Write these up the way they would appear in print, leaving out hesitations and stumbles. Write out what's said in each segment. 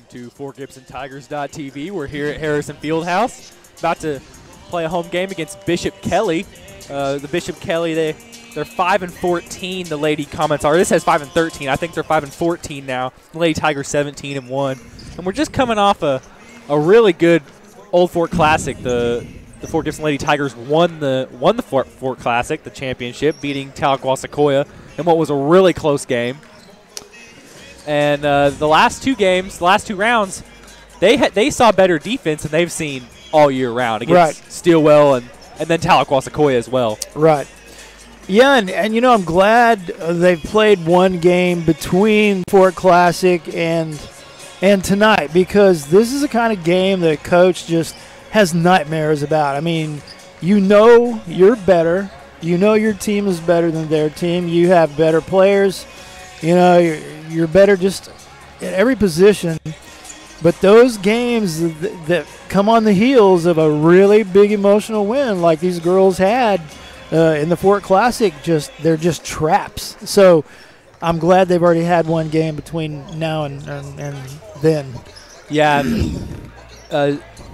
to FortGibsonTigers.tv. We're here at Harrison Fieldhouse, about to play a home game against Bishop Kelly. The Bishop Kelly, they're 5-14. The Lady Comets are. This says 5-13. I think they're 5-14 now. The Lady Tigers 17-1, and we're just coming off a really good Old Fort Classic. The Fort Gibson Lady Tigers won the Fort Classic, the championship, beating Tahlequah in what was a really close game. And the last two games, the last two rounds, they saw better defense than they've seen all year round against Steelwell and then Tahlequah as well. Right. Yeah, and you know, I'm glad they've played one game between Fort Classic and tonight, because this is the kind of game that Coach just has nightmares about. I mean, you know you're better. You know your team is better than their team. You have better players. You know, you're better just at every position. But those games that come on the heels of a really big emotional win like these girls had in the Fort Classic, they're just traps. So I'm glad they've already had one game between now and then. Yeah.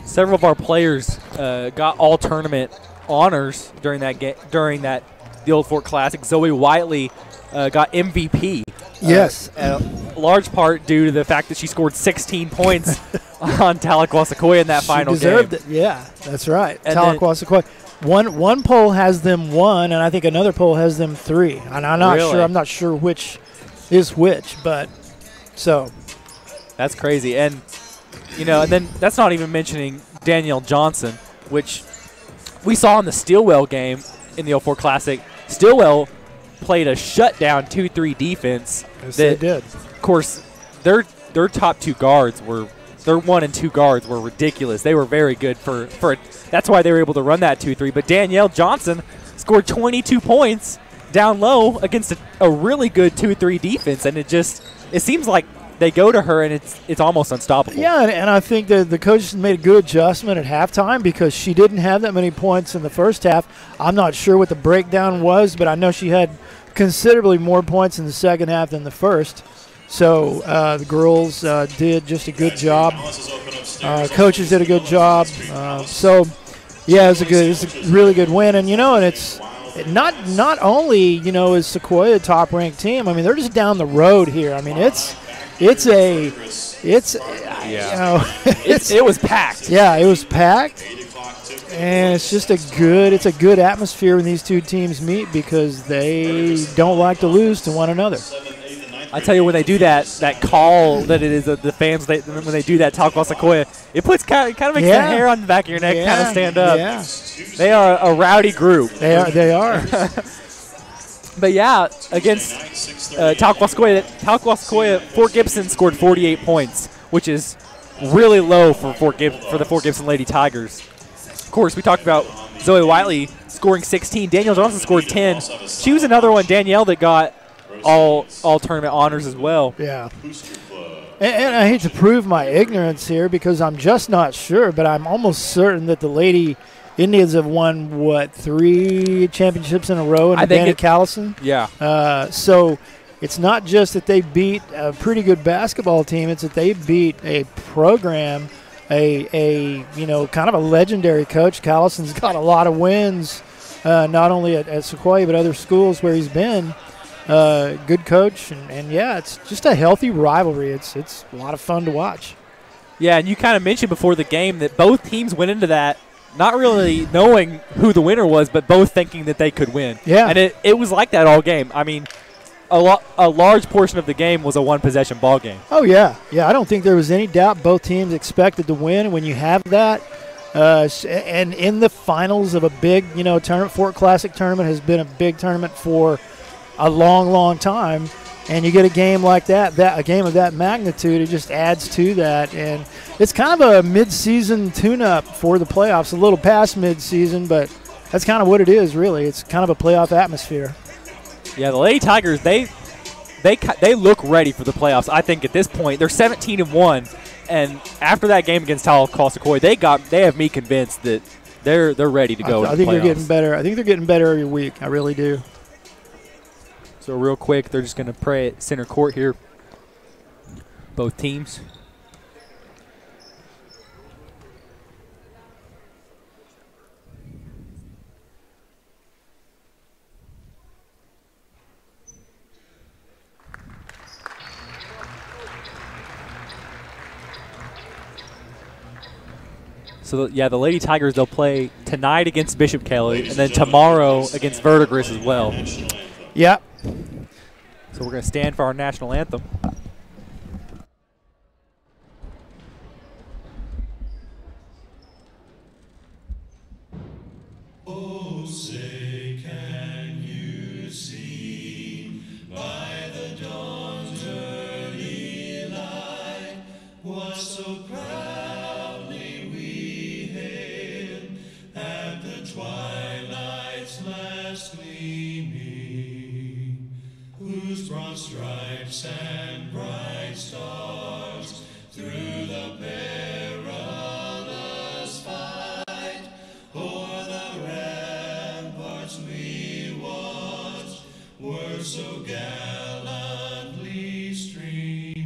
Several of our players got all tournament honors during the Old Fort Classic. Zoe Whiteley got MVP. Yes. A large part due to the fact that she scored 16 points on Tahlequah in that final game. She deserved it. Yeah, that's right. Tahlequah. One poll has them 1, and I think another poll has them 3. And I'm not sure. I'm not sure which is which, but so. That's crazy. And, you know, and then that's not even mentioning Danielle Johnson, which we saw in the Steelwell game in the 04 Classic. Steelwell played a shutdown 2-3 defense. Yes, they did. Of course, their top two guards were – their 1 and 2 guards were ridiculous. They were very good for that's why they were able to run that 2-3. But Danielle Johnson scored 22 points down low against a really good 2-3 defense, and it seems like they go to her and it's almost unstoppable. Yeah, and I think that the coaches made a good adjustment at halftime because she didn't have that many points in the first half. I'm not sure what the breakdown was, but I know she had considerably more points in the second half than the first. So the girls did just a good job. Coaches did a good job. So yeah, it was a really good win. And you know, and it's not only, you know, is Sequoia a top-ranked team. I mean, they're just down the road here. I mean, it was packed. Yeah, it was packed. And it's just a good atmosphere when these two teams meet because they don't like to lose to one another. I tell you, when they do that call that it is the fans, when they do that Tahlequah, it puts kind of makes the hair on the back of your neck kind of stand up. Yeah. They are a rowdy group. They are. But yeah, against Tahlequah, Fort Gibson scored 48 points, which is really low for the Fort Gibson Lady Tigers. Of course, we talked about Zoe Whiteley scoring 16. Danielle Johnson scored 10. She was another one, Danielle, that got all tournament honors as well. Yeah. And I hate to prove my ignorance here because I'm just not sure, but I'm almost certain that the Lady Indians have won, 3 championships in a row in Callison? Yeah. So it's not just that they beat a pretty good basketball team, it's that they beat a program, a kind of a legendary coach. Callison's got a lot of wins, not only at Sequoia but other schools where he's been. Good coach, and yeah, it's just a healthy rivalry. It's a lot of fun to watch. Yeah, and you kind of mentioned before the game that both teams went into that not really knowing who the winner was, but both thinking that they could win. Yeah. And it was like that all game. I mean, a large portion of the game was a one-possession ball game. Oh, yeah. Yeah, I don't think there was any doubt both teams expected to win. When you have that, and in the finals of a big, tournament, Fort Classic tournament has been a big tournament for a long, long time, and you get a game like that, a game of that magnitude, it just adds to that. And it's kind of a mid-season tune-up for the playoffs, a little past mid-season, but that's kind of what it is, really. It's kind of a playoff atmosphere. Yeah, the Lady Tigers, they look ready for the playoffs. I think at this point they're 17-1, and after that game against Tahlequah, they have me convinced that they're ready to go. I think they're getting better. I think they're getting better every week. I really do. So real quick, they're just going to pray at center court here. Both teams. So, yeah, the Lady Tigers, they'll play tonight against Bishop Kelly and then tomorrow against Verdigris as well. Yep. So we're going to stand for our national anthem. Oh, say can you see by the dawn's early light what so proudly we hailed at the twilight's last gleaming, whose broad stripes and bright stars through the perilous fight o'er the ramparts we watched were so gallantly streaming,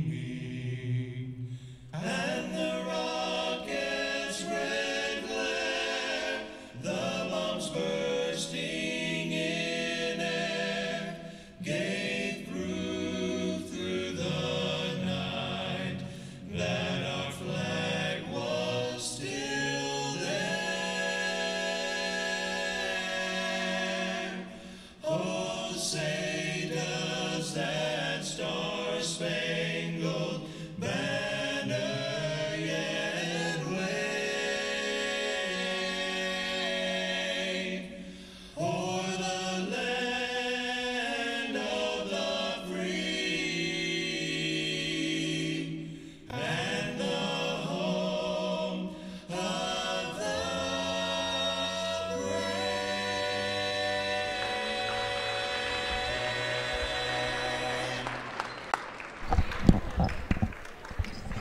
and the rocket's red glare, the bombs bursting in air, gave proof through the night that our flag was still there. Oh, say does that star-spangled banner yet wave o'er the land of the free and the home of the brave.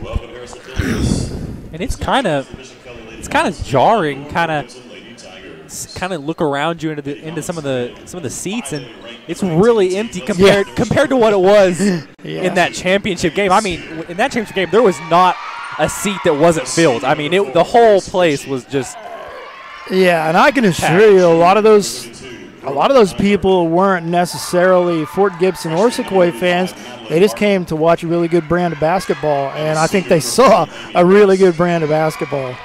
Welcome, Harrison Phillips. And it's kind of jarring, kind of look around you into some of the seats, and it's really empty compared to what it was in that championship game. I mean, in that championship game, there was not a seat that wasn't filled. I mean, the whole place was just And I can assure you, a lot of those people weren't necessarily Fort Gibson or Sequoia fans. They just came to watch a really good brand of basketball, and I think they saw a really good brand of basketball.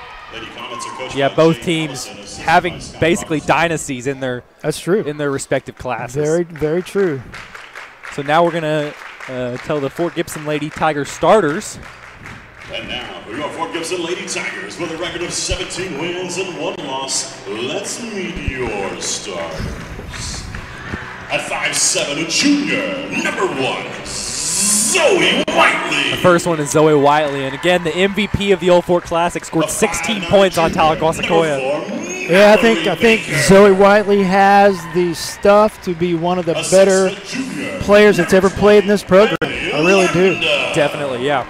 Yeah, both teams having basically dynasties in their respective classes. Very, very true. So now we're gonna tell the Fort Gibson Lady Tigers starters. And now, for your Fort Gibson Lady Tigers with a record of 17 wins and 1 loss, let's meet your starters. At 5'7", a junior, number 1, Zoe Whiteley. The first one is Zoe Whiteley, and again, the MVP of the Old Fort Classic scored 16 points on Tahlequah. Yeah, I think Zoe Whiteley has the stuff to be one of the better players that's ever played in this program. I really do. Definitely, yeah.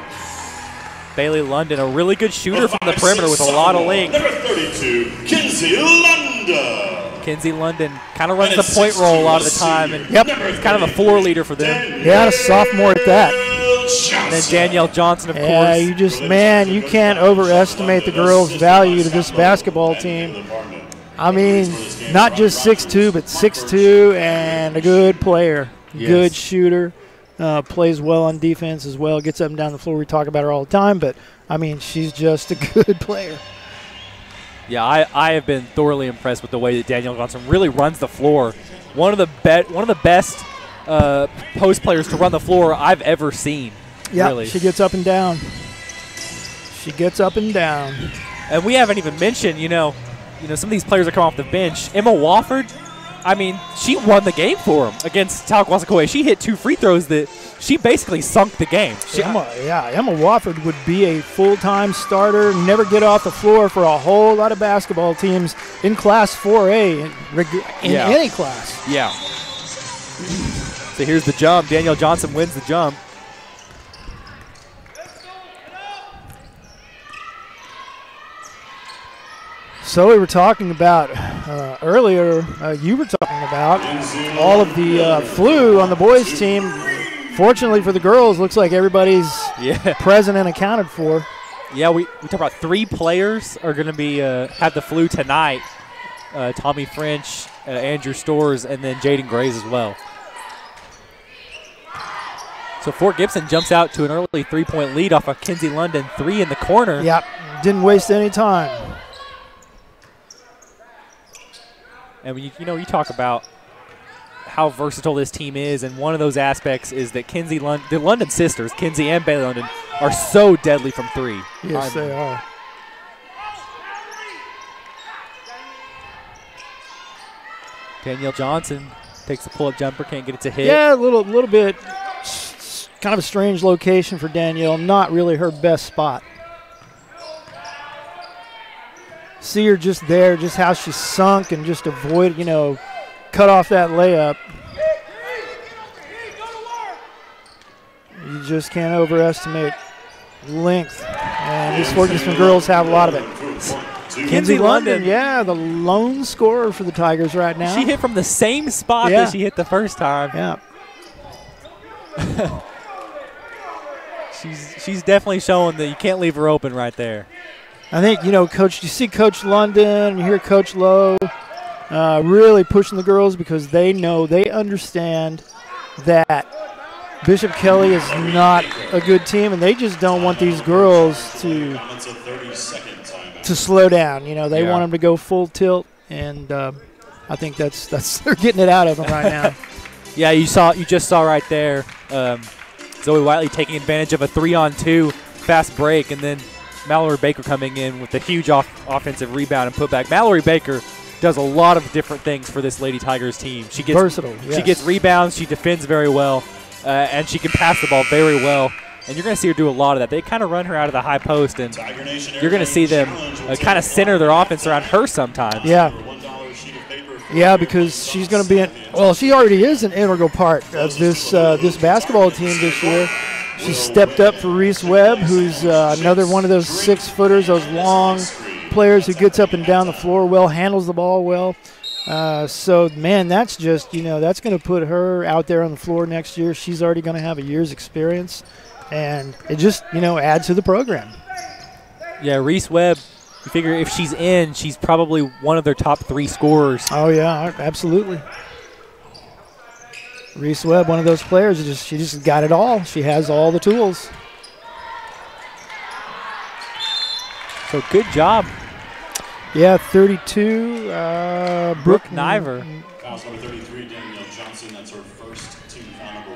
Bailey London, a really good shooter from the perimeter with a lot of length. Number 32, Kinsey London. Kinsey London kind of runs the point roll a lot of the time, and he's kind of a floor leader for them. Yeah, a sophomore at that. And then Danielle Johnson, of course. Yeah, you can't overestimate the girls' value to this basketball team. I mean, not just 6'2", but 6'2", and a good player, good shooter. Plays well on defense as well, gets up and down the floor. We talk about her all the time, but, I mean, she's just a good player. Yeah, I have been thoroughly impressed with the way that Danielle Johnson really runs the floor. One of the best post players to run the floor I've ever seen. Yeah, really. She gets up and down. She gets up and down. And we haven't even mentioned, some of these players that come off the bench. Emma Wofford, I mean, she won the game for them against Tahlequah. She hit 2 free throws that she basically sunk the game. Emma Wofford would be a full-time starter, never get off the floor for a whole lot of basketball teams in Class 4A, in any class. Yeah. So here's the jump. Danielle Johnson wins the jump. So we were talking about earlier, you were talking about all of the flu on the boys' team. Fortunately for the girls, looks like everybody's present and accounted for. Yeah, we talked about 3 players are going to be have the flu tonight. Tommy French, Andrew Storrs, and then Jaden Grays as well. So Fort Gibson jumps out to an early 3-point lead off a Kinsey London 3 in the corner. Yep, didn't waste any time. And you talk about how versatile this team is, and one of those aspects is that the London sisters, Kinsey and Bailey London, are so deadly from three. Yes, they are. Danielle Johnson takes the pull-up jumper, can't get it to hit. Yeah, a little bit, kind of a strange location for Danielle. Not really her best spot. See her just there, just how she sunk and just avoid, cut off that layup. You just can't overestimate length. And these Ferguson girls have a lot of it. Kinsey London, yeah, the lone scorer for the Tigers right now. She hit from the same spot that she hit the first time. Yeah. She's definitely showing that you can't leave her open right there. I think, Coach, you see Coach London, you hear Coach Lowe really pushing the girls because they understand that Bishop Kelly is not a good team, and they just don't want these girls to slow down. They want them to go full tilt, and I think that's they're getting it out of them right now. Yeah, you just saw right there Zoe Whiteley taking advantage of a 3-on-2 fast break, and then Mallory Baker coming in with a huge offensive rebound and putback. Mallory Baker does a lot of different things for this Lady Tigers team. She gets versatile. Yes. She gets rebounds. She defends very well, and she can pass the ball very well. And you're going to see her do a lot of that. They kind of run her out of the high post, and you're going to see them kind of center their offense around her sometimes. Yeah. Yeah, because she's going to be she already is an integral part of this basketball team this year. She stepped up for Reese Webb, who's another one of those 6-footers, those long players who gets up and down the floor well, handles the ball well. So, man, that's just, that's going to put her out there on the floor next year. She's already going to have a year's experience, and it just, adds to the program. Yeah, Reese Webb, you figure if she's in, she's probably one of their top 3 scorers. Oh, yeah, absolutely. Reese Webb, one of those players, she just got it all. She has all the tools. So good job. Yeah, 32, Brooke Niver. Foul number 33, Danielle Johnson. That's her first team foul number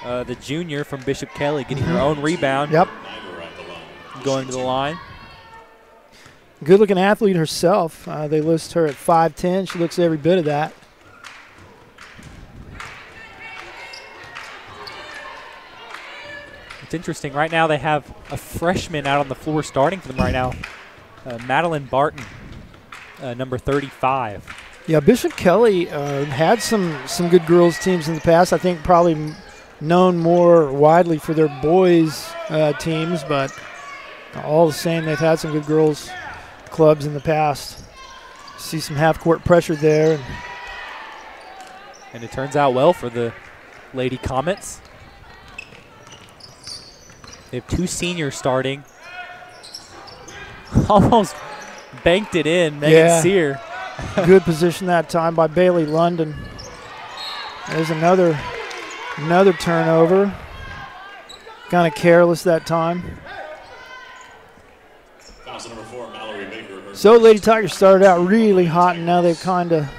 1. The junior from Bishop Kelly getting her own rebound. Yep. Going to the line. Good-looking athlete herself. They list her at 5'10". She looks every bit of that. It's interesting. Right now they have a freshman out on the floor starting for them right now, Madeline Barton, number 35. Yeah, Bishop Kelly had some good girls teams in the past. I think probably known more widely for their boys teams, but all the same, they've had some good girls clubs in the past. See some half-court pressure there. And it turns out well for the Lady Comets. They have 2 seniors starting. Almost banked it in, Megan Sear. Good position that time by Bailey London. There's another turnover. Kind of careless that time. Number 4, Mallory Baker. So Lady Tigers started out really hot, and now they've kind of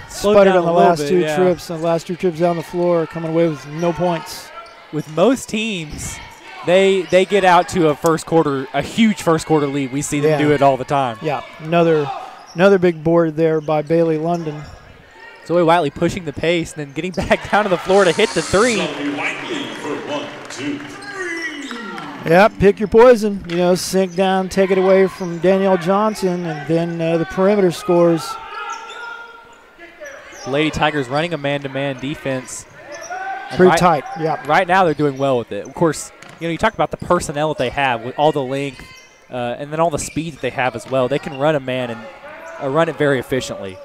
sputtered on the last 2 trips. The last 2 trips down the floor, coming away with no points. With most teams, they get out to a huge first quarter lead. We see them do it all the time. Yeah, another big board there by Bailey London. Zoe Whiteley pushing the pace and then getting back down to the floor to hit the 3. Zoe Whiteley for 1, 2, 3. Yep, pick your poison. Sink down, take it away from Danielle Johnson, and then the perimeter scores. Lady Tigers running a man-to-man defense. Pretty tight, yeah. Right now they're doing well with it. Of course, you talk about the personnel that they have with all the length and then all the speed that they have as well. They can run a man and run it very efficiently.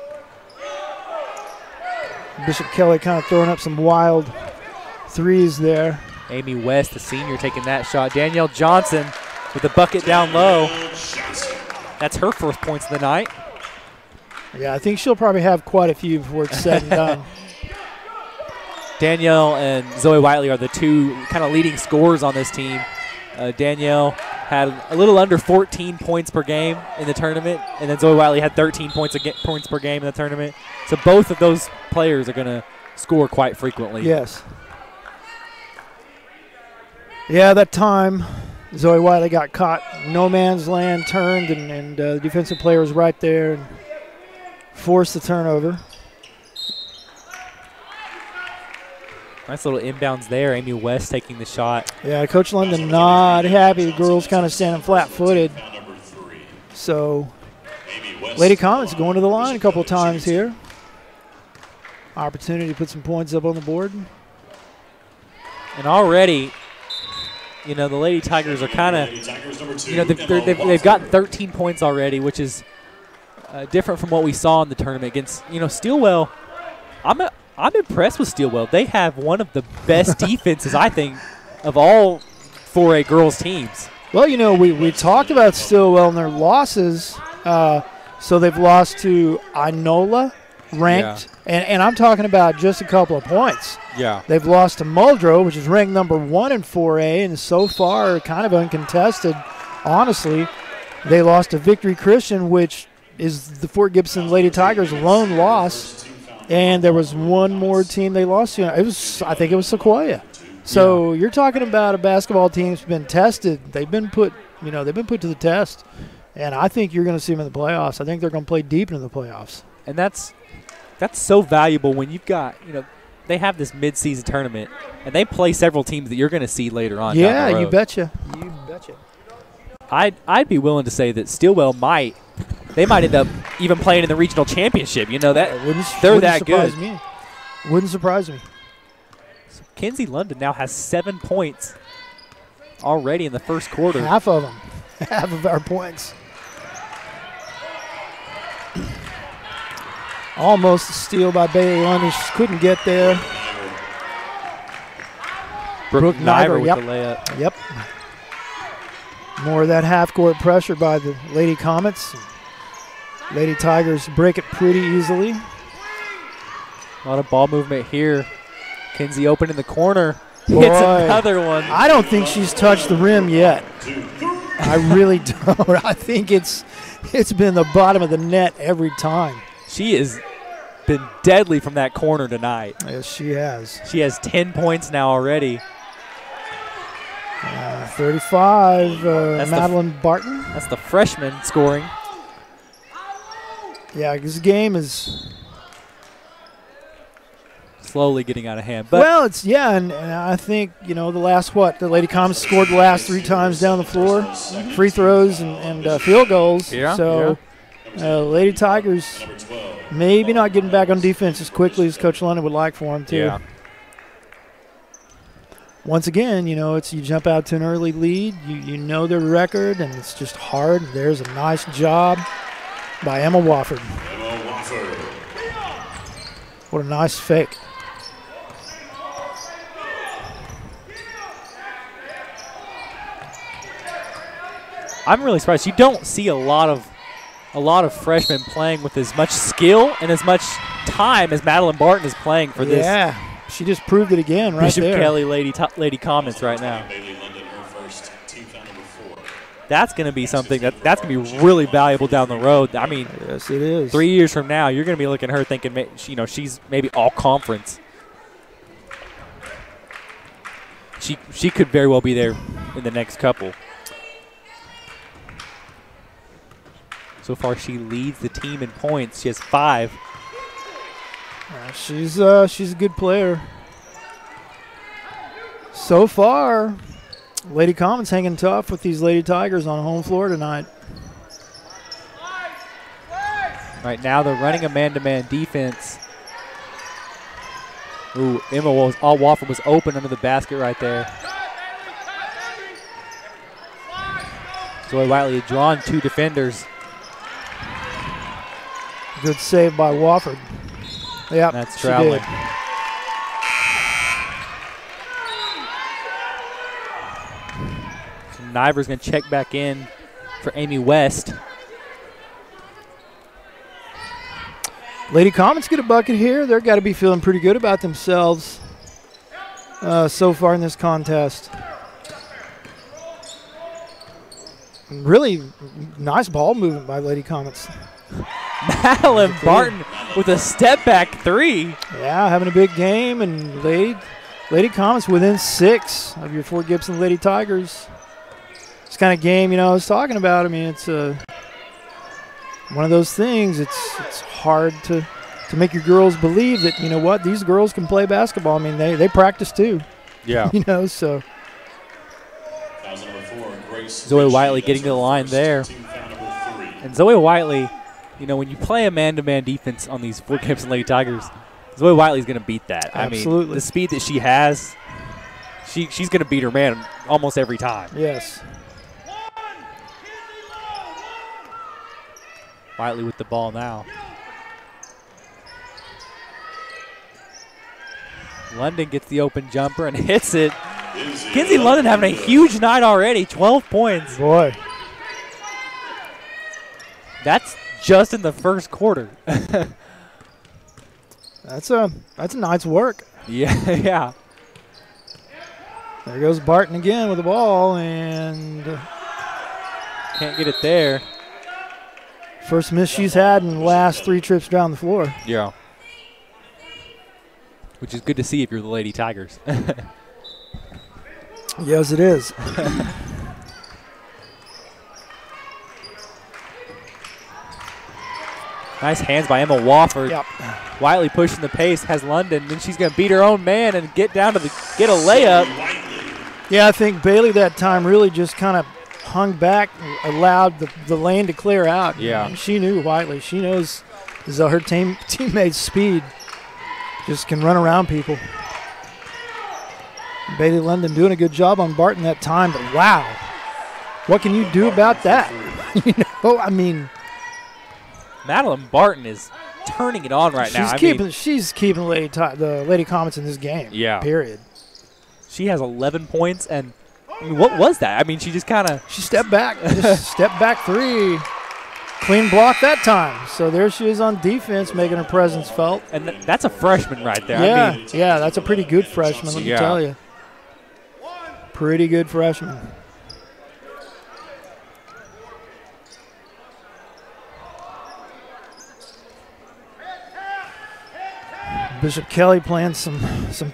Bishop Kelly kind of throwing up some wild threes there. Amy West, the senior, taking that shot. Danielle Johnson with the bucket down low. That's her first points of the night. Yeah, I think she'll probably have quite a few before it's said and done. Danielle and Zoe Whiteley are the 2 kind of leading scorers on this team. Danielle had a little under 14 points per game in the tournament, and then Zoe Wiley had 13 points per game in the tournament. So both of those players are going to score quite frequently. Yes. Yeah, that time Zoe Wiley got caught no man's land, turned, and the defensive player was right there and forced the turnover. Nice little inbounds there. Amy West taking the shot. Yeah, Coach London not happy. The girls kind of standing flat-footed. So Lady Comets going to the line a couple of times here. Opportunity to put some points up on the board. And already, you know, the Lady Tigers are kind of, you know, they've gotten 13 points already, which is different from what we saw in the tournament against, you know, Steelwell. I'm impressed with Steelwell. They have one of the best defenses, I think, of all 4A girls teams. Well, you know, we talked about Steelwell and their losses. So they've lost to Inola, ranked, and I'm talking about just a couple of points. Yeah. They've lost to Muldrow, which is ranked number 1 in 4A, and so far kind of uncontested, honestly. They lost to Victory Christian, which is the Fort Gibson Lady Tigers' lone loss. And there was one more team they lost to. I think it was Sequoia. So you're talking about a basketball team that's been tested. They've been put to the test. And I think you're going to see them in the playoffs. I think they're going to play deep into the playoffs. And that's so valuable when you've got, you know, they have this midseason tournament and they play several teams that you're going to see later on. Yeah, down the road. you betcha. You betcha. I'd be willing to say that Steelwell might end up even playing in the regional championship. You know, that they're that good. Wouldn't surprise me. So Kenzie London now has 7 points already in the first quarter. Half of them. Half of our points. Almost a steal by Bailey London. She couldn't get there. Brooke Niver with yep. the layup. Yep. More of that half-court pressure by the Lady Comets. Lady Tigers break it pretty easily. A lot of ball movement here. Kenzie open in the corner. Boy, hits another one. I don't think she's touched the rim yet. I really don't. I think it's been the bottom of the net every time. She has been deadly from that corner tonight. Yes, she has. She has 10 points now already. 35, Madeline Barton. That's the freshman scoring. Yeah, this game is slowly getting out of hand. But well, and I think, you know, the Lady Comets scored the last 3 times down the floor, free throws and field goals. Yeah. So Lady Tigers maybe not getting back on defense as quickly as Coach London would like for them to. Yeah. Once again, you know, you jump out to an early lead, you know their record, and it's just hard. There's a nice job by Emma Wofford. What a nice fake. I'm really surprised. You don't see a lot of freshmen playing with as much skill and as much time as Madeline Barton is playing for this. Yeah, she just proved it again right Bishop there. Kelly Lady Comets right now. That's going to be something that's going to be really valuable down the road. I mean, yes, it is. 3 years from now, you're going to be looking at her thinking, you know, she's maybe all conference. She could very well be there in the next couple. So far, she leads the team in points. She has 5. She's a good player. So far, Lady Comets hanging tough with these Lady Tigers on home floor tonight. Right now, they're running a man-to-man defense. Ooh, Wofford was open under the basket right there. Zoe Wiley had drawn 2 defenders. Good save by Wofford. Yep, that's traveling. So Niver's going to check back in for Amy West. Lady Comets get a bucket here. They've got to be feeling pretty good about themselves so far in this contest. really nice ball movement by Lady Comets. Madeline Barton with a step-back three. Yeah, having a big game, and Lady Comets within 6 of your Fort Gibson Lady Tigers. This kind of game, I was talking about. I mean, it's one of those things. It's hard to make your girls believe that, what, these girls can play basketball. I mean, they practice too. Yeah. So. Zoe Whiteley getting to the line there. And Zoe Whiteley, when you play a man-to-man defense on these Fort Gibson Lady Tigers, Zoe Whiteley's going to beat that. Absolutely. I mean, the speed that she has, she's going to beat her man almost every time. Yes. Whiteley with the ball now. London gets the open jumper and hits it. Kinsey London having a huge night already, 12 points. Boy. That's just in the first quarter. That's a night's work. Yeah. There goes Barton again with the ball, and can't get it there. First miss she's had in the last 3 trips down the floor. Yeah. Which is good to see if you're the Lady Tigers. Yes, it is. Nice hands by Emma Wofford. Yep. Whiteley pushing the pace, has London, then she's going to beat her own man and get down to get a layup. Yeah, I think Bailey that time really just kind of hung back and allowed the lane to clear out. Yeah. And she knew Whiteley. She knows her teammate's speed just can run around people. Bailey London doing a good job on Barton that time, but wow, what can you do about that? I mean, Madeline Barton is turning it on right now. She's keeping the Lady Comets in this game. Yeah. Period. She has 11 points, and what was that? I mean, she just kind of stepped back, just stepped back 3. Clean block that time. So there she is on defense, making her presence felt. And that's a freshman right there. Yeah, yeah, that's a pretty good freshman, let me tell you. Pretty good freshman. Bishop Kelly playing some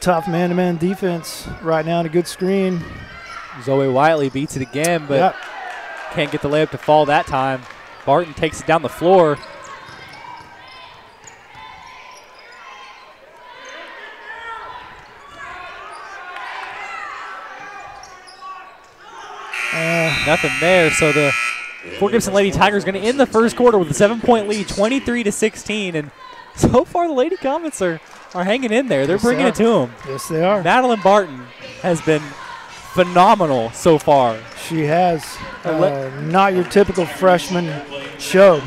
tough man-to-man defense right now, and a good screen. Zoe Whiteley beats it again, but can't get the layup to fall that time. Barton takes it down the floor. Nothing there, so the Fort Gibson Lady Tigers going to end the first quarter with a 7-point lead, 23-16, and so far the Lady Comets are hanging in there. They're bringing it to them. Yes, they are. Madeline Barton has been phenomenal so far. She has. Not your typical freshman show.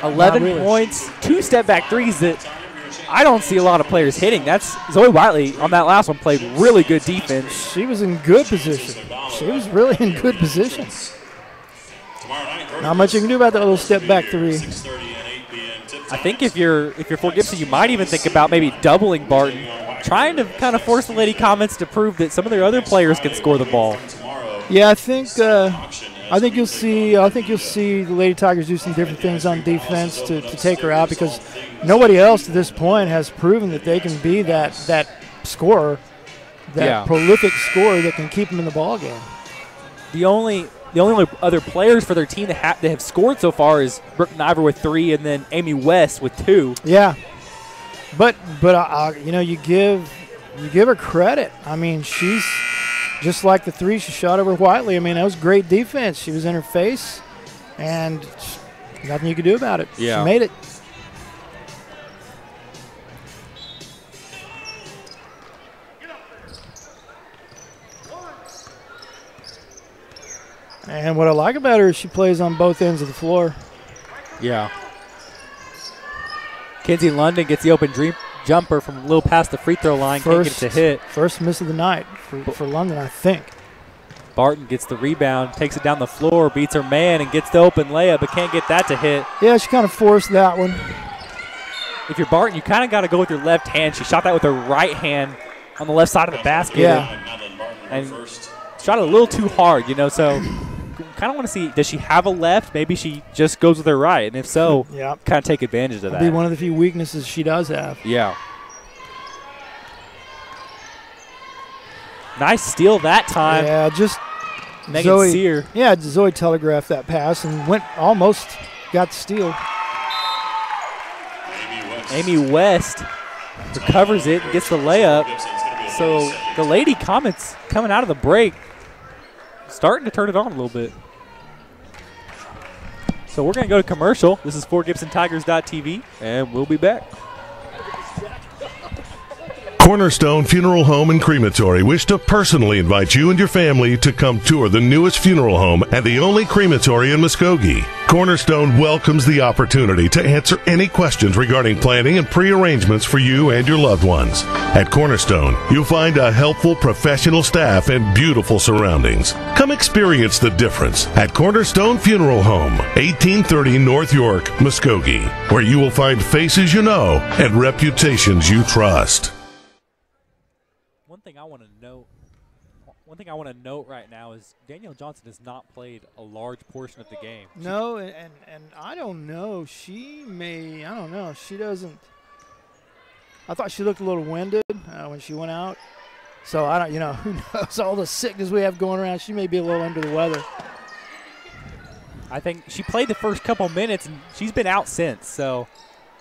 11 points, 2 step-back threes that I don't see a lot of players hitting. That's Zoe Whiteley on that last one played really good defense. She was in good position. She was really in good position. Not much you can do about that little step-back 3. I think if you're Fort Gibson, you might even think about maybe doubling Barton, trying to kind of force the Lady Comets to prove that some of their other players can score the ball. Yeah, I think you'll see the Lady Tigers do some different things on defense to take her out, because nobody else to this point has proven that they can be that scorer, that prolific scorer that can keep them in the ball game. The only other players for their team that have scored so far is Brooke Niver with 3 and then Amy West with 2. Yeah, but you give her credit. I mean, she's just like the 3 she shot over Whiteley. I mean, that was great defense. She was in her face, and nothing you could do about it. Yeah. She made it. And what I like about her is she plays on both ends of the floor. Yeah. Kinsey London gets the open jumper from a little past the free throw line. Can't get it to hit. First miss of the night for London, I think. Barton gets the rebound, takes it down the floor, beats her man, and gets the open layup, but can't get that to hit. Yeah, she kind of forced that one. If you're Barton, you kind of got to go with your left hand. She shot that with her right hand on the left side of the basket. Yeah. And shot it a little too hard, so kind of want to see, does she have a left? Maybe she just goes with her right. And if so, yeah, kind of take advantage of that. That'd be one of the few weaknesses she does have. Yeah. Nice steal that time. Yeah, just Megan Sear. Yeah, Zoe telegraphed that pass and almost got the steal. Amy West recovers it and gets the layup. So the Lady Comets coming out of the break, starting to turn it on a little bit. So we're going to go to commercial. This is for GibsonTigers.tv, and we'll be back. Cornerstone Funeral Home and Crematory wish to personally invite you and your family to come tour the newest funeral home and the only crematory in Muskogee. Cornerstone welcomes the opportunity to answer any questions regarding planning and pre-arrangements for you and your loved ones. At Cornerstone, you'll find a helpful professional staff and beautiful surroundings. Come experience the difference at Cornerstone Funeral Home, 1830 North York, Muskogee, where you will find faces you know and reputations you trust. One thing I want to note right now is Danielle Johnson has not played a large portion of the game. No, and I don't know. I don't know. She doesn't. I thought she looked a little winded when she went out. So I don't, who knows, all the sickness we have going around. She may be a little under the weather. I think she played the first couple minutes and she's been out since, so.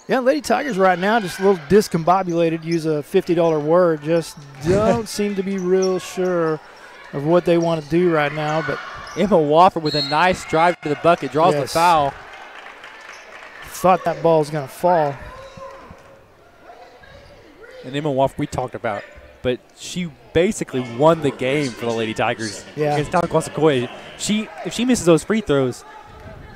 Yeah, Lady Tigers right now just a little discombobulated, use a $50 word, just don't seem to be real sure of what they want to do right now. But Emma Wofford with a nice drive to the bucket, draws the foul. Thought that ball was going to fall. And Emma Wofford we talked about, but she basically won the game for the Lady Tigers against Tahlequah Sequoia. If she misses those free throws,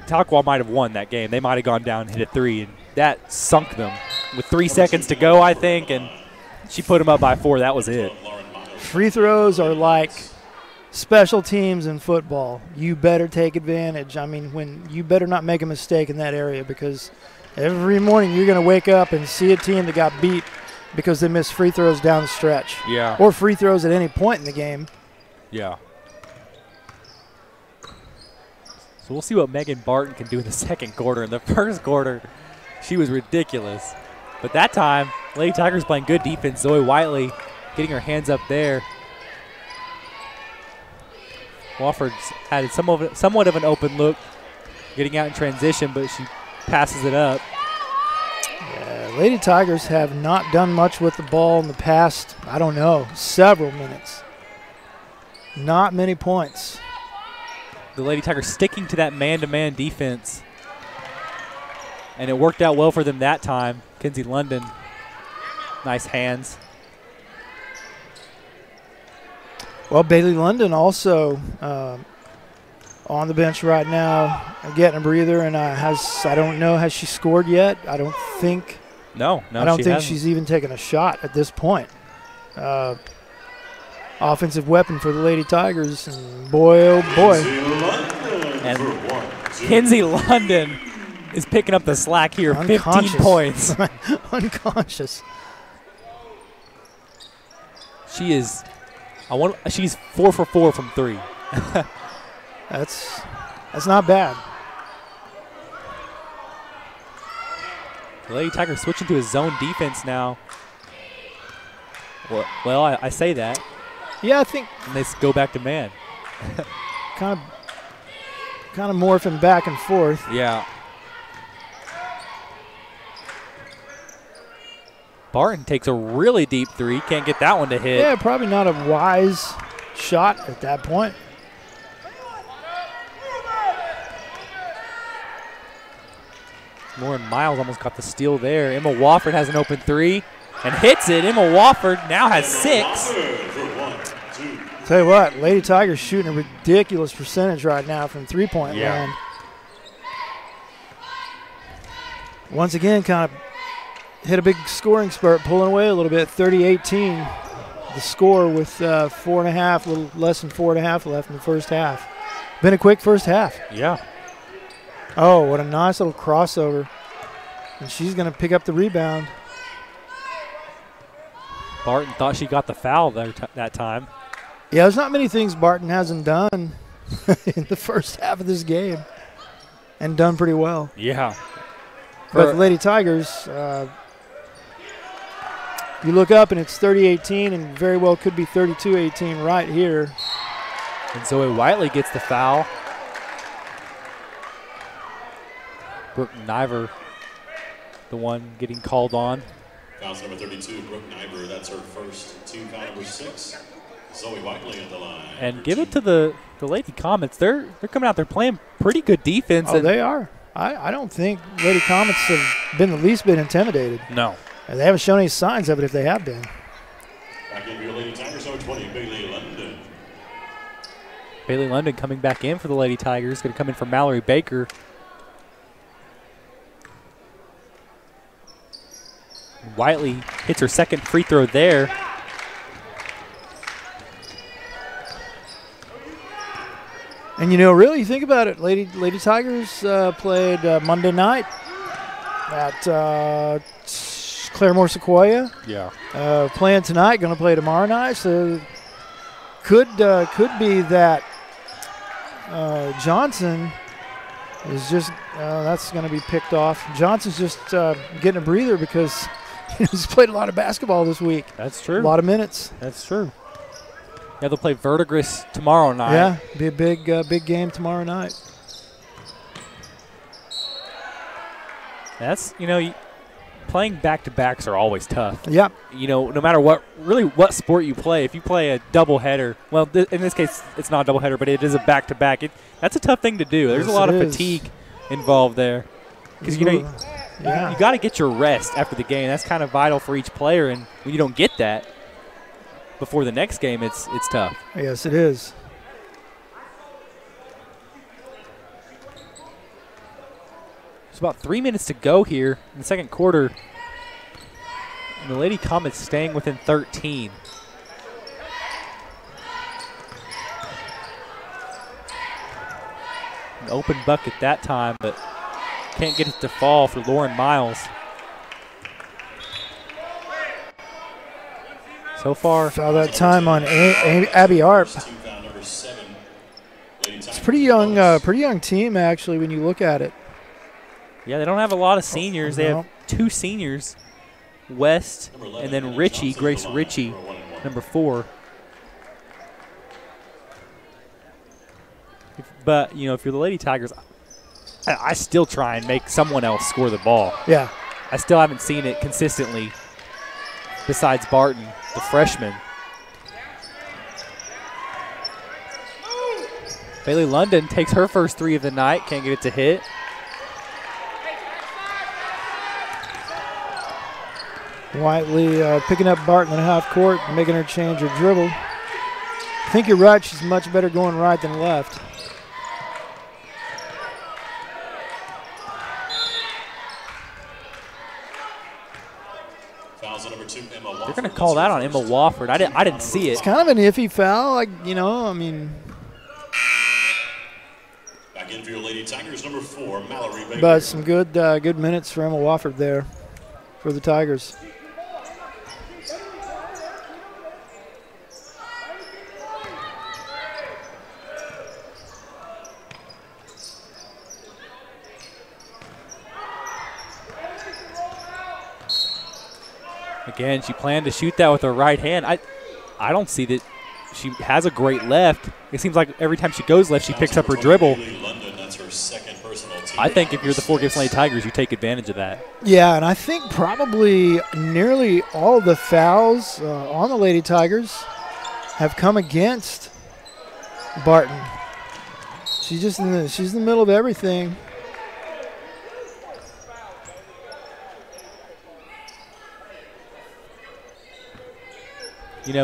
Tahlequah might have won that game. They might have gone down and hit a three, and that sunk them. With 3 seconds to go, I think, and she put them up by 4. That was it. Free throws are like special teams in football. You better take advantage. I mean, you better not make a mistake in that area, because every morning you're going to wake up and see a team that got beat because they missed free throws down the stretch. Yeah. Or free throws at any point in the game. Yeah. So we'll see what Megan Barton can do in the second quarter. In the first quarter, she was ridiculous. But that time, Lady Tigers playing good defense. Zoe Whiteley getting her hands up there. Wofford's had somewhat of an open look, getting out in transition, but she passes it up. Yeah, Lady Tigers have not done much with the ball in the past, I don't know, several minutes. Not many points. The Lady Tigers sticking to that man-to-man defense. And it worked out well for them that time. Kenzie London, nice hands. Well, Bailey London also on the bench right now, getting a breather, and I don't know, has she scored yet? I don't think. No, I don't think hasn't. she's even taken a shot at this point. Offensive weapon for the Lady Tigers, and boy, oh boy. And Kenzie London is picking up the slack here, 15 points. Unconscious. She is, she's 4 for 4 from 3. That's not bad. The Lady Tigers switching to a zone defense now. Well, I say that. Yeah, I think. And they go back to man. kind of morphing back and forth. Yeah. Barton takes a really deep 3. Can't get that one to hit. Yeah, probably not a wise shot at that point. Lauren Miles almost got the steal there. Emma Wofford has an open 3 and hits it. Emma Wofford now has 6. Tell you what, Lady Tigers shooting a ridiculous percentage right now from three-point land. Once again, kind of hit a big scoring spurt, pulling away a little bit. 30-18, the score with 4.5, a little less than 4.5 left in the first half. Been a quick first half. Yeah. Oh, what a nice little crossover. And she's going to pick up the rebound. Barton thought she got the foul there that time. Yeah, there's not many things Barton hasn't done in the first half of this game and done pretty well. Yeah. But the Lady Tigers, you look up and it's 30-18 and very well could be 32-18 right here. And Zoe Whiteley gets the foul. Brooke Niver, the one getting called on. Foul number 32, Brooke Niver. That's her first team foul number 6. Zoe Whiteley at the line. And give it to the Lady Comets. They're coming out there playing pretty good defense. Oh, they are. I don't think Lady Comets have been the least bit intimidated. No. And they haven't shown any signs of it if they have been. Back in for your Lady Tigers, number 20, Bailey London. Bailey London coming back in for the Lady Tigers. Going to come in for Mallory Baker. Whiteley hits her second free throw there. And, you know, really, you think about it, Lady Tigers played Monday night at Claremore Sequoia. Yeah. Playing tonight, going to play tomorrow night. So could be that Johnson is just that's going to be picked off. Johnson's just getting a breather because he's played a lot of basketball this week. That's true. A lot of minutes. That's true. Yeah, they'll play Verdigris tomorrow night. Yeah, be a big game tomorrow night. That's, playing back-to-backs are always tough. Yeah. No matter what sport you play, if you play a doubleheader, well, in this case, it's not a doubleheader, but it is a back-to-back. That's a tough thing to do. There's a lot of fatigue involved there. Because, you got to get your rest after the game. That's kind of vital for each player, and when you don't get that before the next game, it's tough. Yes, it is. There's about 3 minutes to go here in the second quarter. And the Lady Comets staying within 13. An open bucket that time, but can't get it to fall for Lauren Miles. So far. Foul that time on Abby Arp. It's a pretty young team, actually, when you look at it. Yeah, they don't have a lot of seniors. They have 2 seniors, West and then Grace Ritchie, number 4. But, if you're the Lady Tigers, I still try and make someone else score the ball. Yeah. I still haven't seen it consistently besides Barton, the freshman. Bailey London takes her first 3 of the night, can't get it to hit. Whiteley picking up Barton in half court and making her change her dribble. I think you're right. She's much better going right than left. They're going to call that on Emma Wofford. I didn't see it. It's kind of an iffy foul. Back in for your Lady Tigers, number 4, Mallory Baker. But some good minutes for Emma Wofford there for the Tigers. Again, she planned to shoot that with her right hand. I don't see that she has a great left. It seems like every time she goes left, she picks up her dribble. I think if you're the Fort Gibson Lady Tigers, you take advantage of that. Yeah, and I think probably nearly all the fouls on the Lady Tigers have come against Barton. She's in the middle of everything.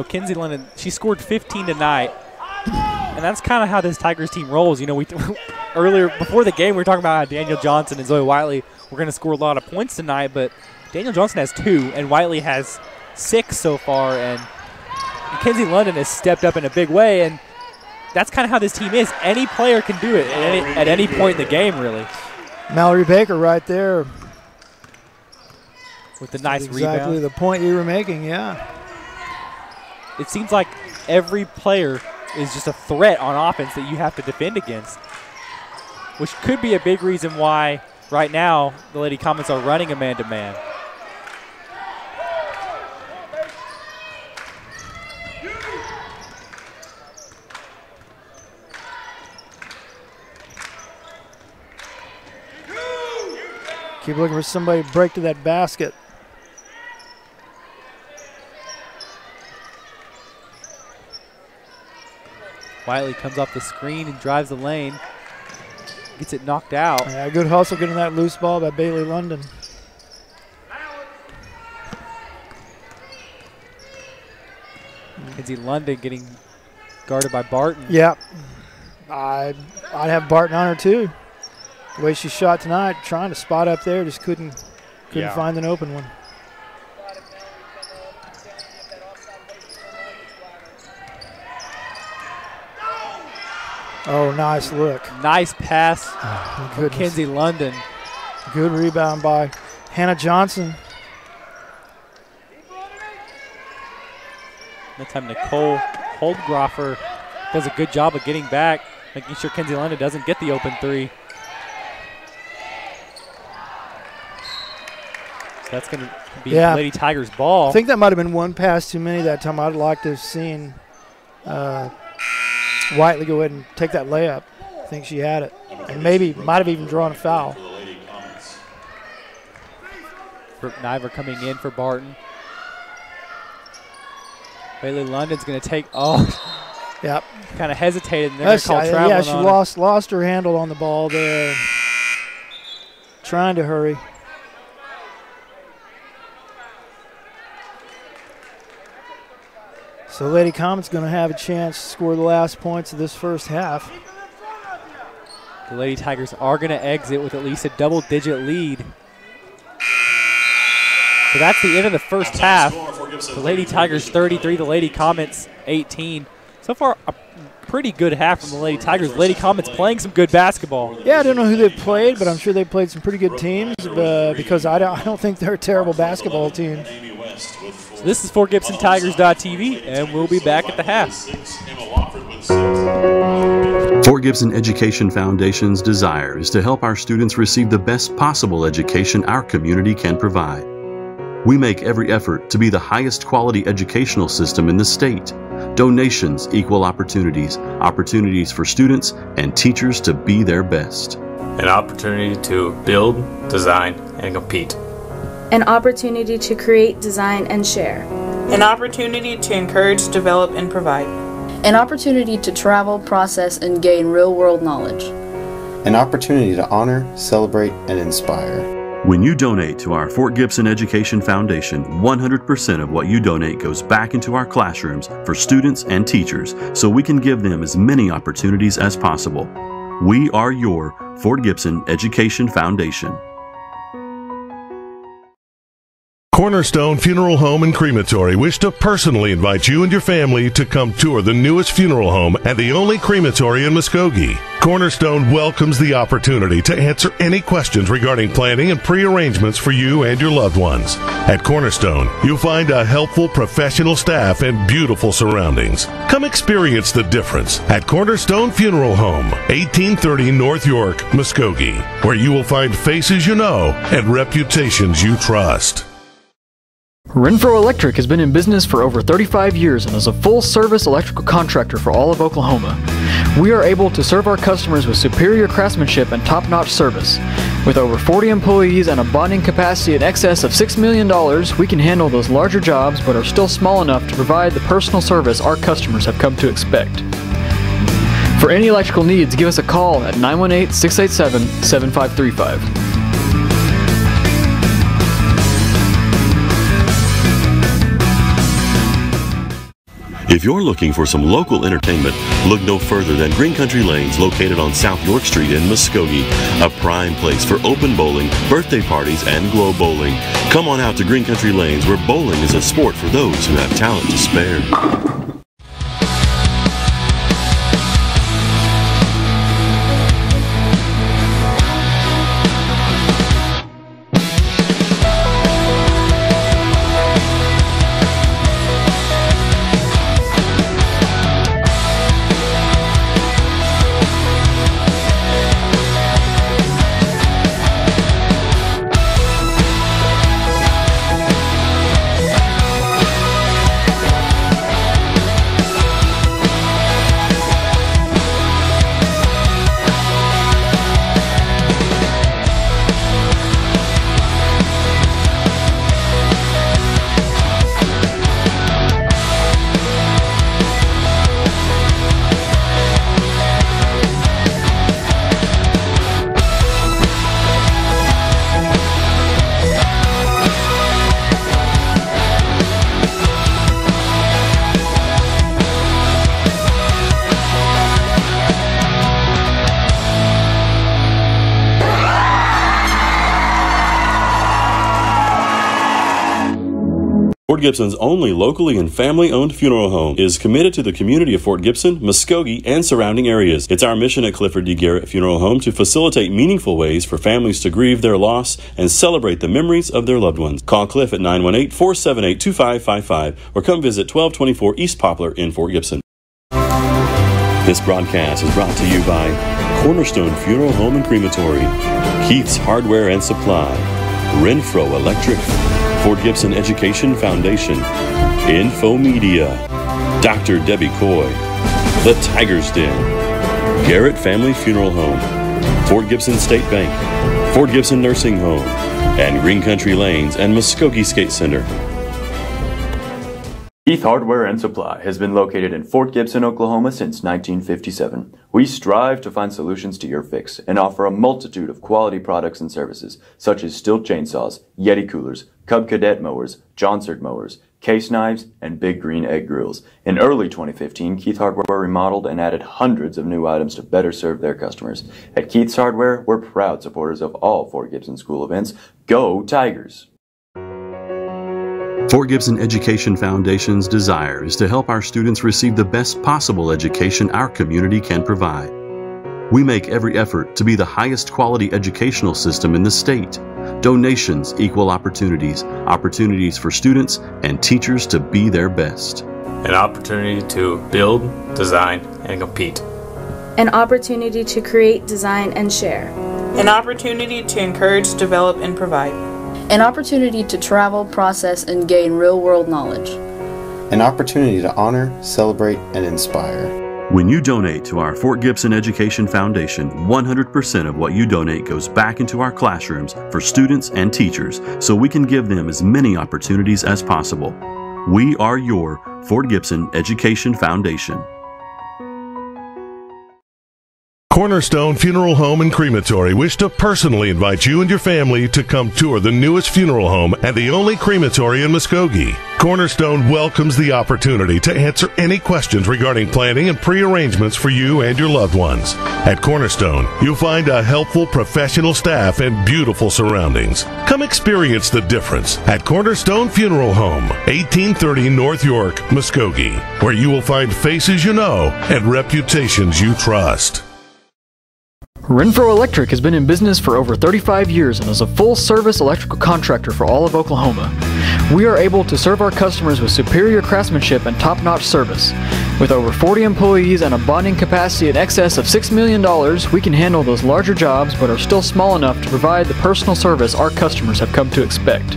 Kinsey London, she scored 15 tonight, and that's kind of how this Tigers team rolls. We earlier, before the game, we were talking about how Daniel Johnson and Zoe Whiteley were going to score a lot of points tonight, but Daniel Johnson has 2, and Whiteley has 6 so far, and Kinsey London has stepped up in a big way, and that's kind of how this team is. Any player can do it at any point in the game, really. Mallory Baker right there. With the nice exactly rebound. The point you were making, yeah. It seems like every player is just a threat on offense that you have to defend against, which could be a big reason why right now the Lady Comets are running a man-to-man. Keep looking for somebody to break to that basket. Wiley comes off the screen and drives the lane. Gets it knocked out. Yeah, good hustle getting that loose ball by Bailey London. Mackenzie London getting guarded by Barton. Yeah, I'd have Barton on her too. The way she shot tonight, trying to spot up there, just couldn't find an open one. Oh, nice look. Nice pass Oh, from Mackenzie London. Good rebound by Hannah Johnson. That time Nicole Holdgroffer does a good job of getting back, making sure Kenzie London doesn't get the open three. So that's going to be Lady Tigers' ball. I think that might have been one pass too many that time. I'd like to have seen Whiteley go ahead and take that layup. I think she had it. And maybe might have even drawn a foul. Niver coming in for Barton. Bailey London's going to take, yep. Kind of hesitated, and they're going to call traveling. Yeah, she lost her handle on the ball there. Trying to hurry. So Lady Comets going to have a chance to score the last points of this first half. The Lady Tigers are going to exit with at least a double-digit lead. So that's the end of the first half. The Lady Tigers 33, the Lady Comets 18. So far, a pretty good half from the Lady Tigers. Lady Comets playing some good basketball. Yeah, I don't know who they've played, but I'm sure they've played some pretty good teams because I don't think they're a terrible basketball team. So this is for GibsonTigers.tv, and we'll be back at the half. Fort Gibson Education Foundation's desire is to help our students receive the best possible education our community can provide. We make every effort to be the highest quality educational system in the state. Donations equal opportunities, opportunities for students and teachers to be their best. An opportunity to build, design, and compete. An opportunity to create, design, and share. An opportunity to encourage, develop, and provide. An opportunity to travel, process, and gain real-world knowledge. An opportunity to honor, celebrate, and inspire. When you donate to our Fort Gibson Education Foundation, 100% of what you donate goes back into our classrooms for students and teachers so we can give them as many opportunities as possible. We are your Fort Gibson Education Foundation. Cornerstone Funeral Home and Crematory wish to personally invite you and your family to come tour the newest funeral home and the only crematory in Muskogee. Cornerstone welcomes the opportunity to answer any questions regarding planning and pre-arrangements for you and your loved ones. At Cornerstone, you'll find a helpful professional staff and beautiful surroundings. Come experience the difference at Cornerstone Funeral Home, 1830 North York, Muskogee, where you will find faces you know and reputations you trust. Renfro Electric has been in business for over 35 years and is a full-service electrical contractor for all of Oklahoma. We are able to serve our customers with superior craftsmanship and top-notch service. With over 40 employees and a bonding capacity in excess of $6 million, we can handle those larger jobs but are still small enough to provide the personal service our customers have come to expect. For any electrical needs, give us a call at 918-687-7535. If you're looking for some local entertainment, look no further than Green Country Lanes, located on South York Street in Muskogee, a prime place for open bowling, birthday parties, and glow bowling. Come on out to Green Country Lanes, where bowling is a sport for those who have talent to spare. Fort Gibson's only locally and family-owned funeral home is committed to the community of Fort Gibson, Muskogee, and surrounding areas. It's our mission at Clifford D. Garrett Funeral Home to facilitate meaningful ways for families to grieve their loss and celebrate the memories of their loved ones. Call Cliff at 918-478-2555 or come visit 1224 East Poplar in Fort Gibson. This broadcast is brought to you by Cornerstone Funeral Home and Crematory, Keith's Hardware and Supply, Renfro Electric, Fort Gibson Education Foundation, Info Media, Dr. Debbie Coy, The Tiger's Den, Garrett Family Funeral Home, Fort Gibson State Bank, Fort Gibson Nursing Home, and Green Country Lanes and Muskogee Skate Center. Keith Hardware and Supply has been located in Fort Gibson, Oklahoma since 1957. We strive to find solutions to your fix and offer a multitude of quality products and services such as Stihl chainsaws, Yeti coolers, Cub Cadet mowers, Johnsert mowers, case knives, and Big Green Egg grills. In early 2015, Keith Hardware remodeled and added hundreds of new items to better serve their customers. At Keith's Hardware, we're proud supporters of all Fort Gibson school events. Go Tigers! Fort Gibson Education Foundation's desire is to help our students receive the best possible education our community can provide. We make every effort to be the highest quality educational system in the state. Donations equal opportunities, opportunities for students and teachers to be their best. An opportunity to build, design, and compete. An opportunity to create, design, and share. An opportunity to encourage, develop, and provide. An opportunity to travel, process, and gain real-world knowledge. An opportunity to honor, celebrate, and inspire. When you donate to our Fort Gibson Education Foundation, 100% of what you donate goes back into our classrooms for students and teachers so we can give them as many opportunities as possible. We are your Fort Gibson Education Foundation. Cornerstone Funeral Home and Crematory wish to personally invite you and your family to come tour the newest funeral home and the only crematory in Muskogee. Cornerstone welcomes the opportunity to answer any questions regarding planning and pre-arrangements for you and your loved ones. At Cornerstone, you'll find a helpful professional staff and beautiful surroundings. Come experience the difference at Cornerstone Funeral Home, 1830 North York, Muskogee, where you will find faces you know and reputations you trust. Renfro Electric has been in business for over 35 years and is a full-service electrical contractor for all of Oklahoma. We are able to serve our customers with superior craftsmanship and top-notch service. With over 40 employees and a bonding capacity in excess of $6 million, we can handle those larger jobs but are still small enough to provide the personal service our customers have come to expect.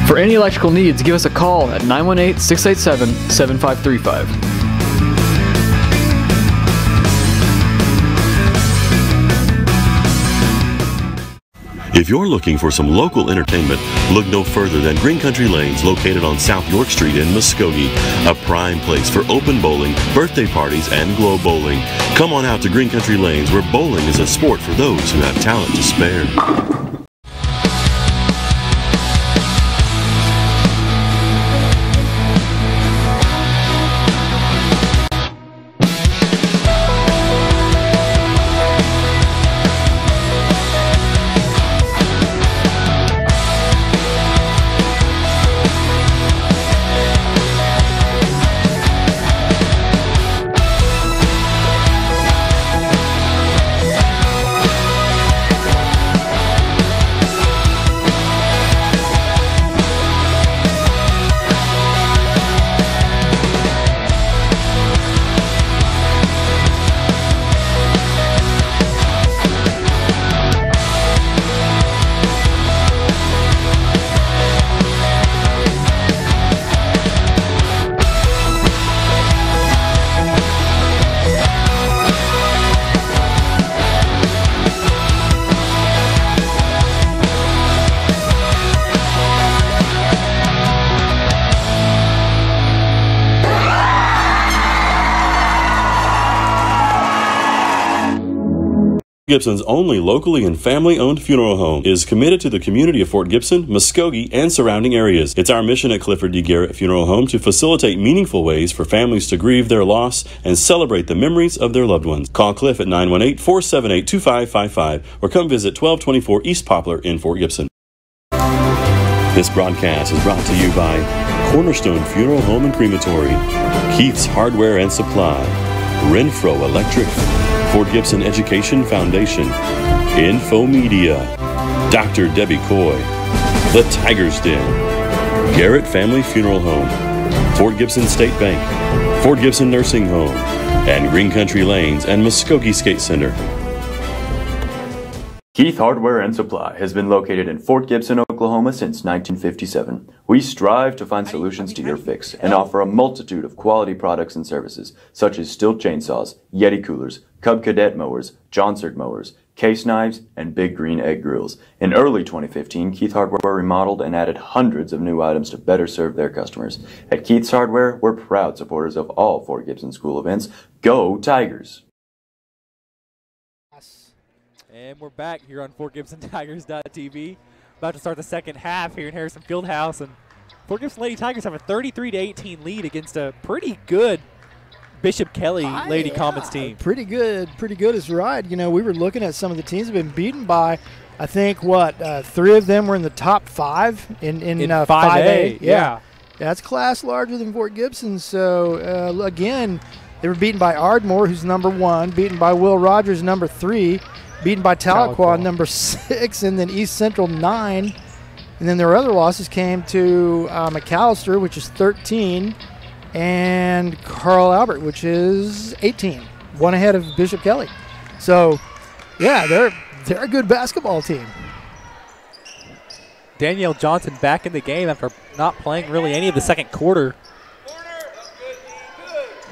For any electrical needs, give us a call at 918-687-7535. If you're looking for some local entertainment, look no further than Green Country Lanes, located on South York Street in Muskogee, a prime place for open bowling, birthday parties, and glow bowling. Come on out to Green Country Lanes, where bowling is a sport for those who have talent to spare. Gibson's only locally and family-owned funeral home is committed to the community of Fort Gibson, Muskogee, and surrounding areas. It's our mission at Clifford D. Garrett Funeral Home to facilitate meaningful ways for families to grieve their loss and celebrate the memories of their loved ones. Call Cliff at 918-478-2555 or come visit 1224 East Poplar in Fort Gibson. This broadcast is brought to you by Cornerstone Funeral Home and Crematory, Keith's Hardware and Supply, Renfro Electric, Fort Gibson Education Foundation, Info Media, Dr. Debbie Coy, The Tiger's Den, Garrett Family Funeral Home, Fort Gibson State Bank, Fort Gibson Nursing Home, and Green Country Lanes and Muskogee Skate Center. Keith Hardware and Supply has been located in Fort Gibson, Oklahoma since 1957. We strive to find solutions to your fix and offer a multitude of quality products and services such as Stihl chainsaws, Yeti coolers, Cub Cadet mowers, Johnsert mowers, case knives, and Big Green Egg grills. In early 2015, Keith Hardware remodeled and added hundreds of new items to better serve their customers. At Keith's Hardware, we're proud supporters of all Fort Gibson school events. Go Tigers! And we're back here on FortGibsonTigers.tv. About to start the second half here in Harrison Fieldhouse. And Fort Gibson Lady Tigers have a 33-18 lead against a pretty good Bishop Kelly Lady Comets team. Pretty good is right. You know, we were looking at some of the teams that have been beaten by, I think, three of them were in the top five in 5A. Yeah. That's class larger than Fort Gibson. So, again, they were beaten by Ardmore, who's number 1, beaten by Will Rogers, number 3, beaten by Tahlequah, number 6, and then East Central 9. And then their other losses came to McAllister, which is 13, and Carl Albert, which is 18, one ahead of Bishop Kelly. So, yeah, they're a good basketball team. Danielle Johnson back in the game after not playing really any of the second quarter.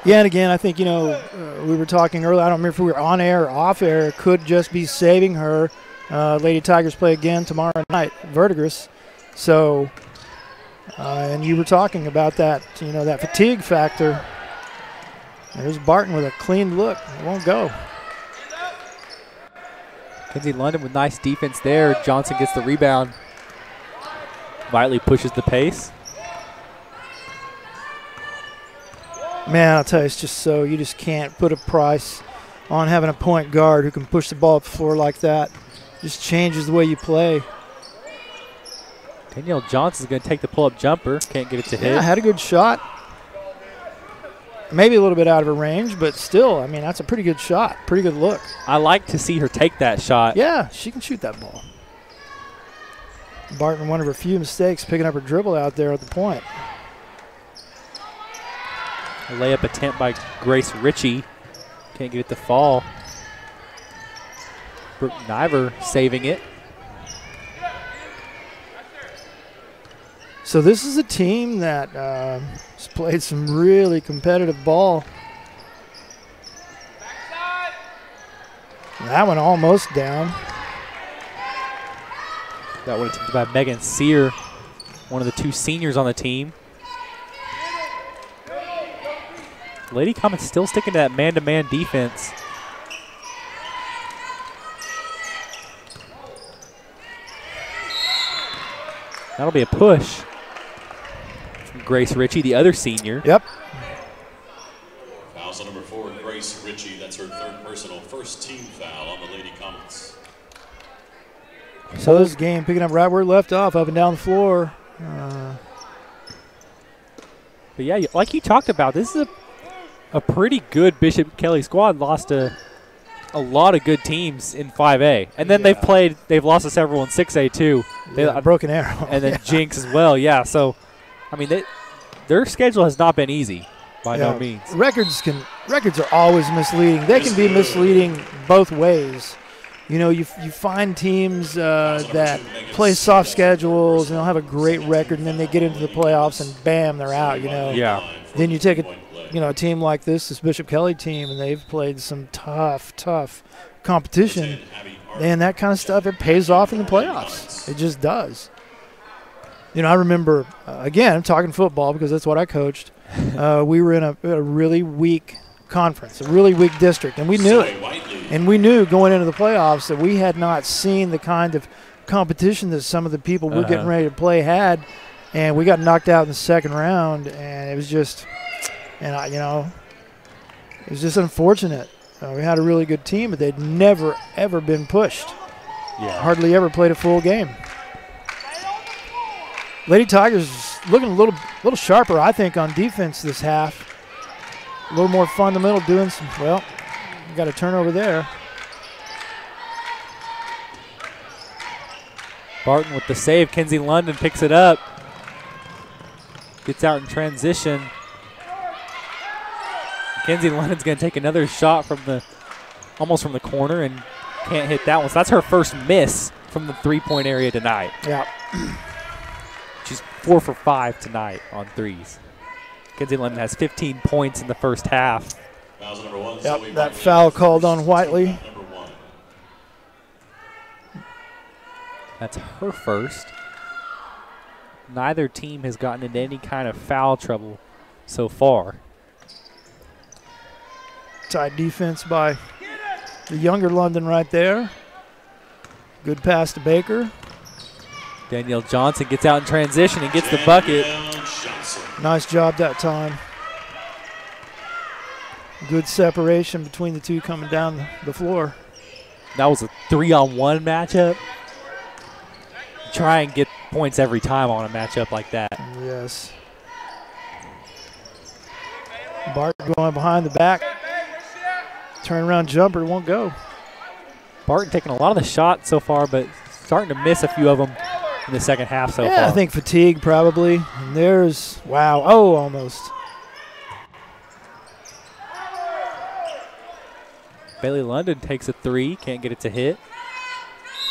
Yeah, and again, I think, you know, we were talking earlier, I don't remember if we were on air or off air, could just be saving her. Lady Tigers play again tomorrow night, Verdigris. So, and you were talking about that, you know, that fatigue factor. There's Barton with a clean look. It won't go. Kenzie London with nice defense there. Johnson gets the rebound. Whiteley pushes the pace. Man, I'll tell you, it's just so you just can't put a price on having a point guard who can push the ball up the floor like that. Just changes the way you play. Danielle Johnson's going to take the pull-up jumper. Can't get it to hit. Yeah, had a good shot. Maybe a little bit out of her range, but still, I mean, that's a pretty good shot. Pretty good look. I like to see her take that shot. Yeah, she can shoot that ball. Barton, one of her few mistakes, picking up her dribble out there at the point. A layup attempt by Grace Ritchie. Can't get it to fall. Brooke Niver saving it. So this is a team that has played some really competitive ball. That one almost down. That one attempted by Megan Sear, one of the 2 seniors on the team. Lady Comets still sticking to that man-to-man defense. That'll be a push from Grace Ritchie, the other senior. Yep. Foul on number 4, Grace Ritchie. That's her 3rd personal, first team foul on the Lady Comets. So this game picking up right where it left off, up and down the floor. But yeah, like you talked about, this is a pretty good Bishop Kelly squad. Lost a lot of good teams in 5A. And then they've lost to several in 6A too. Broken Arrow. And then Jinx as well, yeah. So, I mean, their schedule has not been easy by no means. Records are always misleading. They can be misleading both ways. You know, you find teams that play soft schedules and they'll have a great record, and then they get into the playoffs and bam, they're out, you know. Yeah. Then you take a team like this Bishop Kelly team, and they've played some tough competition. And that kind of stuff, it pays off in the playoffs. It just does. You know, I remember, again, I'm talking football because that's what I coached. We were in a really weak conference, a really weak district, and we knew it. And we knew going into the playoffs that we had not seen the kind of competition that some of the people we're getting ready to play had, and we got knocked out in the second round, and it was just, it was just unfortunate. We had a really good team, but they'd never, ever been pushed. Yeah. Hardly ever played a full game. Lady Tigers looking a little sharper, I think, on defense this half. A little more fundamental, doing some, well, you got a turnover there. Barton with the save. Kenzie London picks it up. Gets out in transition. Kenzie London's going to take another shot from almost from the corner and can't hit that one. So that's her first miss from the three-point area tonight. Yeah. She's 4 for 5 tonight on threes. Kenzie London has 15 points in the first half. Yep, that foul called on Whiteley. That's her first. Neither team has gotten into any kind of foul trouble so far. Tight defense by the younger London right there. Good pass to Baker. Danielle Johnson gets out in transition and gets the bucket. Nice job that time. Good separation between the two coming down the floor. That was a 3-on-1 matchup. Try and get points every time on a matchup like that. Yes. Barton going behind the back. Turnaround jumper won't go. Barton taking a lot of the shots so far, but starting to miss a few of them in the second half so far. I think fatigue probably. And there's, wow, oh, almost. Bailey London takes a three, can't get it to hit.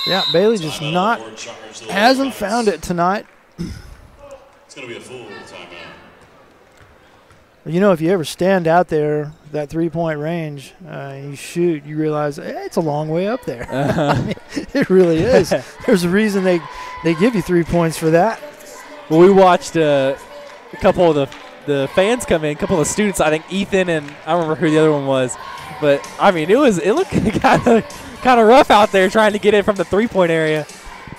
Yeah, Bailey just hasn't found it tonight. It's going to be a full timeout. You know, if you ever stand out there, that three-point range, you shoot, you realize, hey, it's a long way up there. I mean, it really is. There's a reason they give you 3 points for that. Well, we watched a couple of the fans come in, a couple of students. I think Ethan and I don't remember who the other one was, but I mean, it looked kind of rough out there trying to get it from the three-point area.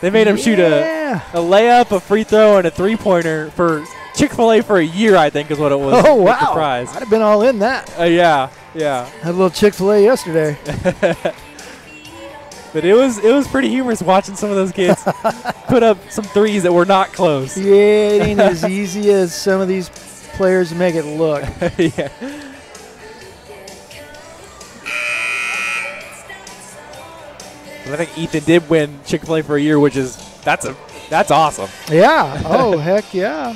They made him shoot a layup, a free throw, and a three-pointer for Chick-fil-A for a year, I think, is what it was. Oh, wow. Prize. I'd have been all in that. Yeah. Had a little Chick-fil-A yesterday. But it was pretty humorous watching some of those kids put up some threes that were not close. Yeah, it ain't as easy as some of these players make it look. Yeah. But I think Ethan did win Chick-fil-A for a year, which is that's awesome. Yeah. Oh, heck yeah.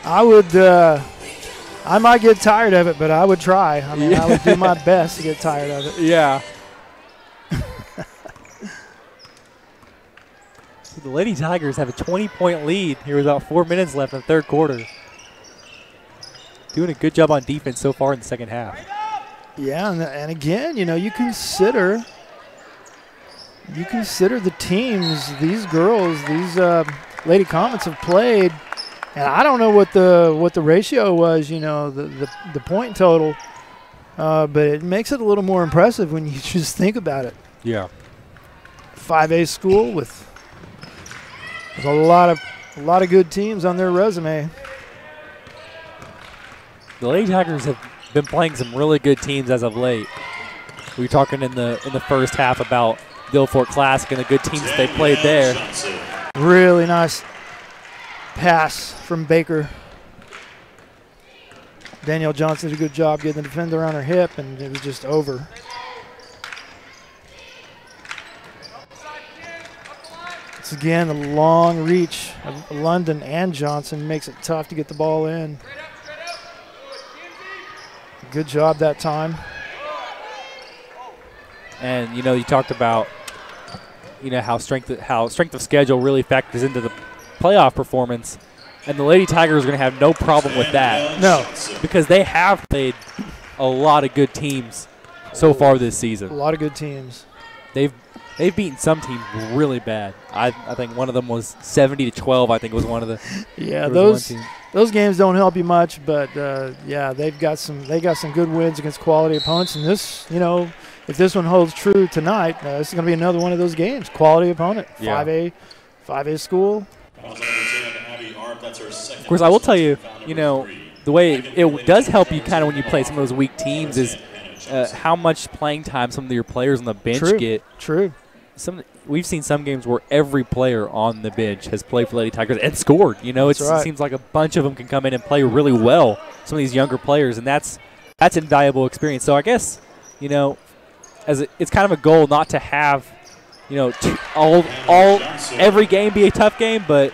I would. I might get tired of it, but I would try. I mean, I would do my best to get tired of it. Yeah. The Lady Tigers have a 20-point lead here with about 4 minutes left in the third quarter. Doing a good job on defense so far in the second half. Yeah, and again, you know, you consider the teams these girls, these Lady Comets have played. And I don't know what the ratio was, you know, the point total, but it makes it a little more impressive when you just think about it. Yeah. 5A school with a lot of good teams on their resume. The Lady Tigers have been playing some really good teams as of late. We were talking in the first half about Guilford Classic and the good teams they played there. Really nice pass from Baker. Danielle Johnson did a good job getting the defender on her hip, and it was just over. It's again a long reach of London and Johnson makes it tough to get the ball in. Good job that time. And you know, you talked about how strength of schedule really factors into the playoff performance, and the Lady Tigers are going to have no problem with that. No, because they have played a lot of good teams so far this season. A lot of good teams. They've beaten some teams really bad. I think one of them was 70-12. I think was one of the. Yeah, those games don't help you much, but yeah, they got some good wins against quality opponents, and this, you know, if this one holds true tonight, this is going to be another one of those games. Quality opponent, yeah. 5A school. Of course, I will tell you, you know, the way it does help you kind of when you play some of those weak teams is how much playing time some of your players on the bench get. True. we've seen some games where every player on the bench has played for Lady Tigers and scored. You know, it seems like a bunch of them can come in and play really well, some of these younger players, and that's invaluable experience. So I guess, you know, it's kind of a goal not to have, you know, every game be a tough game, but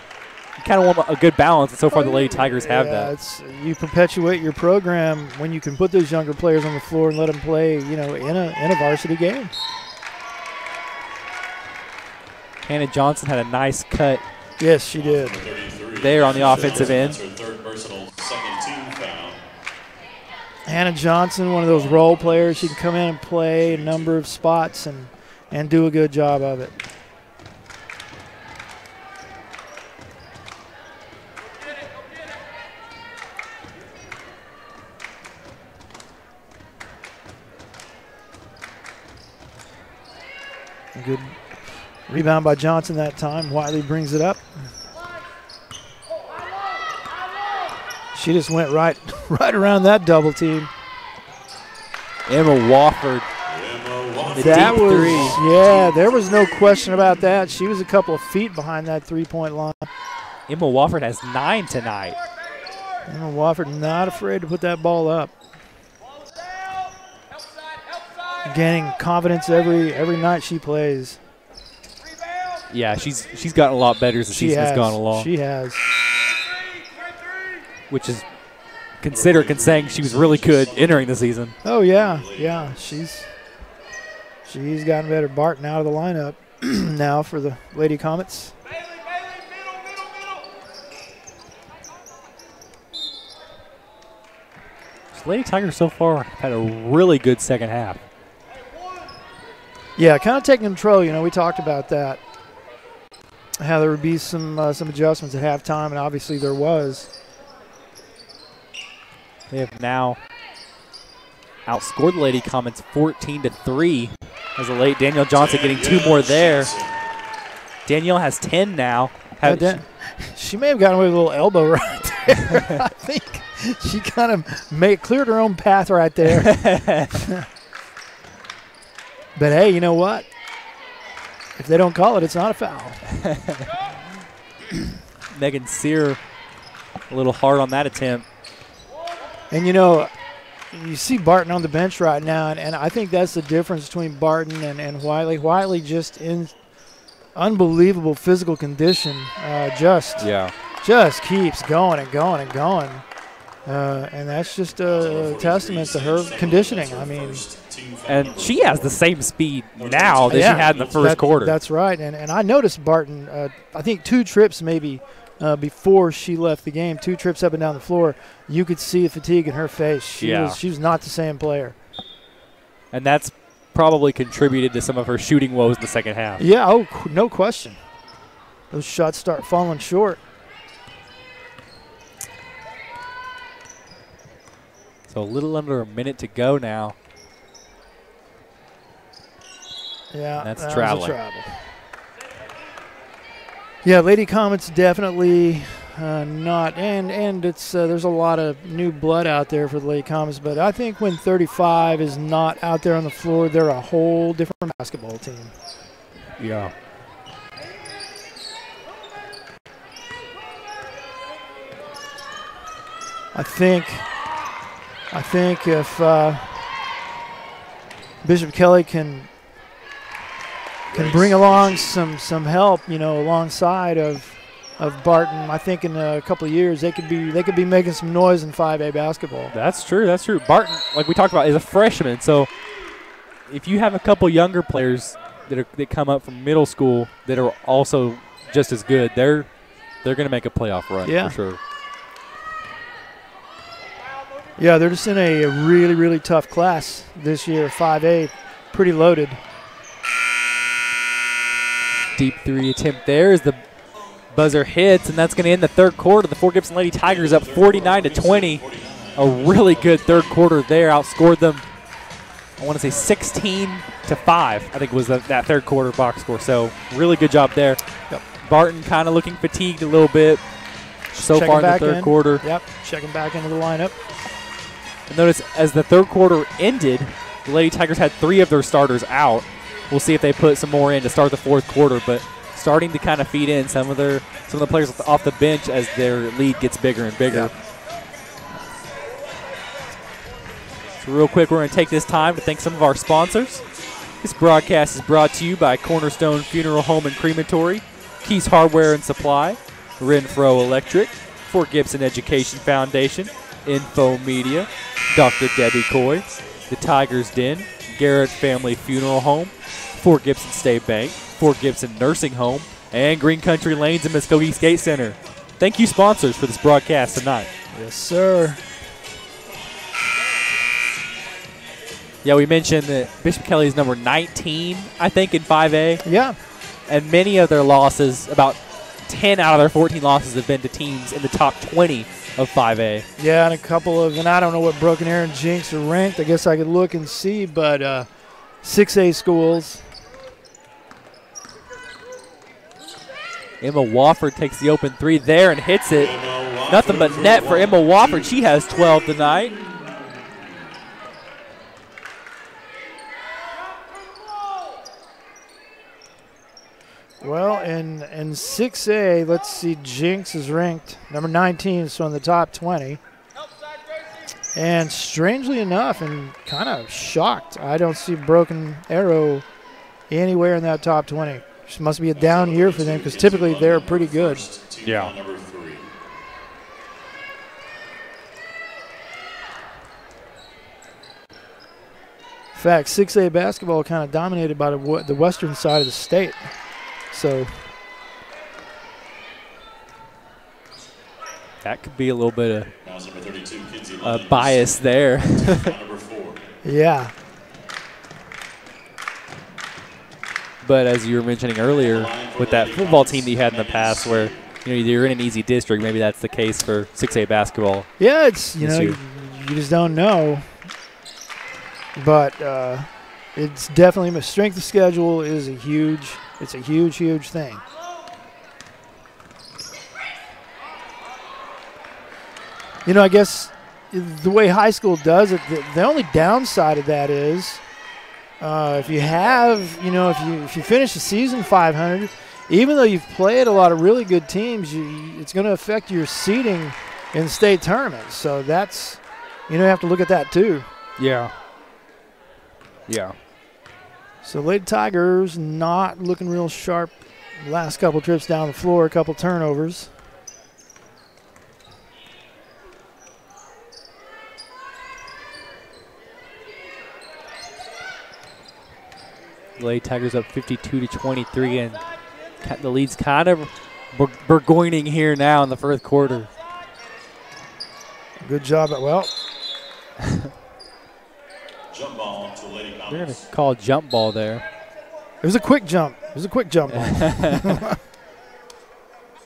you kind of want a good balance, and so far the Lady Tigers have that. You perpetuate your program when you can put those younger players on the floor and let them play, you know, in a varsity game. Hannah Johnson had a nice cut. Yes, she did. There on the offensive end. Hannah Johnson, one of those role players. She can come in and play a number of spots and do a good job of it. Good rebound by Johnson that time. Wiley brings it up. She just went right around that double team. Emma Wofford. That was, yeah, there was no question about that. She was a couple of feet behind that three-point line. Emma Wofford has 9 tonight. Emma Wofford not afraid to put that ball up. Gaining confidence every night she plays. Yeah, she's gotten a lot better as the season has gone along. She has. Which is considered saying she was really good entering the season. Oh yeah. She's gotten better. Barton out of the lineup now for the Lady Comets. Lady Tigers so far had a really good second half. Yeah, kind of taking control. You know, we talked about that. How there would be some adjustments at halftime, and obviously there was. They have now outscored the Lady Comets 14-3 as a late Danielle Johnson getting 2 more there. Danielle has 10 now. She may have gotten away with a little elbow right there. I think she kind of cleared her own path right there. But hey, you know what? If they don't call it, it's not a foul. Megan Sear a little hard on that attempt. And, you know, you see Barton on the bench right now, and I think that's the difference between Barton and Wiley. Wiley just in unbelievable physical condition, just keeps going and going and going. And that's just a testament to her conditioning. I mean, and she has the same speed now that she had in the first quarter. That's right. And I noticed Barton, I think 2 trips maybe before she left the game, 2 trips up and down the floor, you could see the fatigue in her face. She was not the same player. And that's probably contributed to some of her shooting woes in the second half. Yeah, no question. Those shots start falling short. So a little under a minute to go now. Yeah, that's that traveling. Yeah, Lady Comets definitely not, and it's there's a lot of new blood out there for the Lady Comets, but I think when 35 is not out there on the floor, they're a whole different basketball team. Yeah. I think if Bishop Kelly can bring along some help, you know, alongside of Barton, I think in a couple of years they could be making some noise in 5A basketball. That's true. That's true. Barton, like we talked about, is a freshman, so if you have a couple younger players that come up from middle school that are also just as good, they're going to make a playoff run for sure. Yeah, they're just in a really, really tough class this year, 5A, pretty loaded. Deep 3 attempt there as the buzzer hits, and that's going to end the third quarter. The Fort Gibson Lady Tigers up 49-20. A really good third quarter there. Outscored them, I want to say 16-5, I think was that third quarter box score. So really good job there. Yep. Barton kind of looking fatigued a little bit so far in the third quarter. Yep, checking back into the lineup. And notice as the third quarter ended, the Lady Tigers had 3 of their starters out. We'll see if they put some more in to start the fourth quarter, but starting to kind of feed in some of the players off the bench as their lead gets bigger and bigger. Yeah. So real quick, we're going to take this time to thank some of our sponsors. This broadcast is brought to you by Cornerstone Funeral Home and Crematory, Keys Hardware and Supply, Renfro Electric, Fort Gibson Education Foundation, Info Media, Dr. Debbie Coy, the Tigers Den, Garrett Family Funeral Home, Fort Gibson State Bank, Fort Gibson Nursing Home, and Green Country Lanes and Muskogee Skate Center. Thank you, sponsors, for this broadcast tonight. Yes, sir. Yeah, we mentioned that Bishop Kelly is number 19, I think, in 5A. Yeah. And many of their losses, about 10 out of their 14 losses, have been to teams in the top 20 of 5A. Yeah, and a couple of, and I don't know what Broken Arrow and Jinx are ranked. I guess I could look and see, but 6A schools. Emma Wofford takes the open three there and hits it. Nothing but net for Emma Wofford. She has 12 tonight. Well, in 6A, let's see, Jinx is ranked number 19, so in the top 20. And strangely enough, and kind of shocked, I don't see Broken Arrow anywhere in that top 20. This must be a down year for them because typically they're pretty good. Yeah. In fact, 6A basketball kind of dominated by the western side of the state. So that could be a little bit of bias there. Yeah. But as you were mentioning earlier, with that football team that you had in the past where you're in an easy district, maybe that's the case for 6A basketball. Yeah, it's, you just don't know. But it's definitely, strength of schedule is a huge thing. I guess the way high school does it, the only downside of that is if you have, if you finish the season 500, even though you've played a lot of really good teams, it's going to affect your seeding in state tournaments. So that's, you have to look at that too. Yeah. Yeah. So Lady Tigers not looking real sharp. Last couple trips down the floor, a couple turnovers. Lady Tigers up 52-23, and the lead's kind of burgoyning here now in the fourth quarter. Good job. Jump ball to Lady Comets. They're going to call a jump ball there. It was a quick jump. Ball.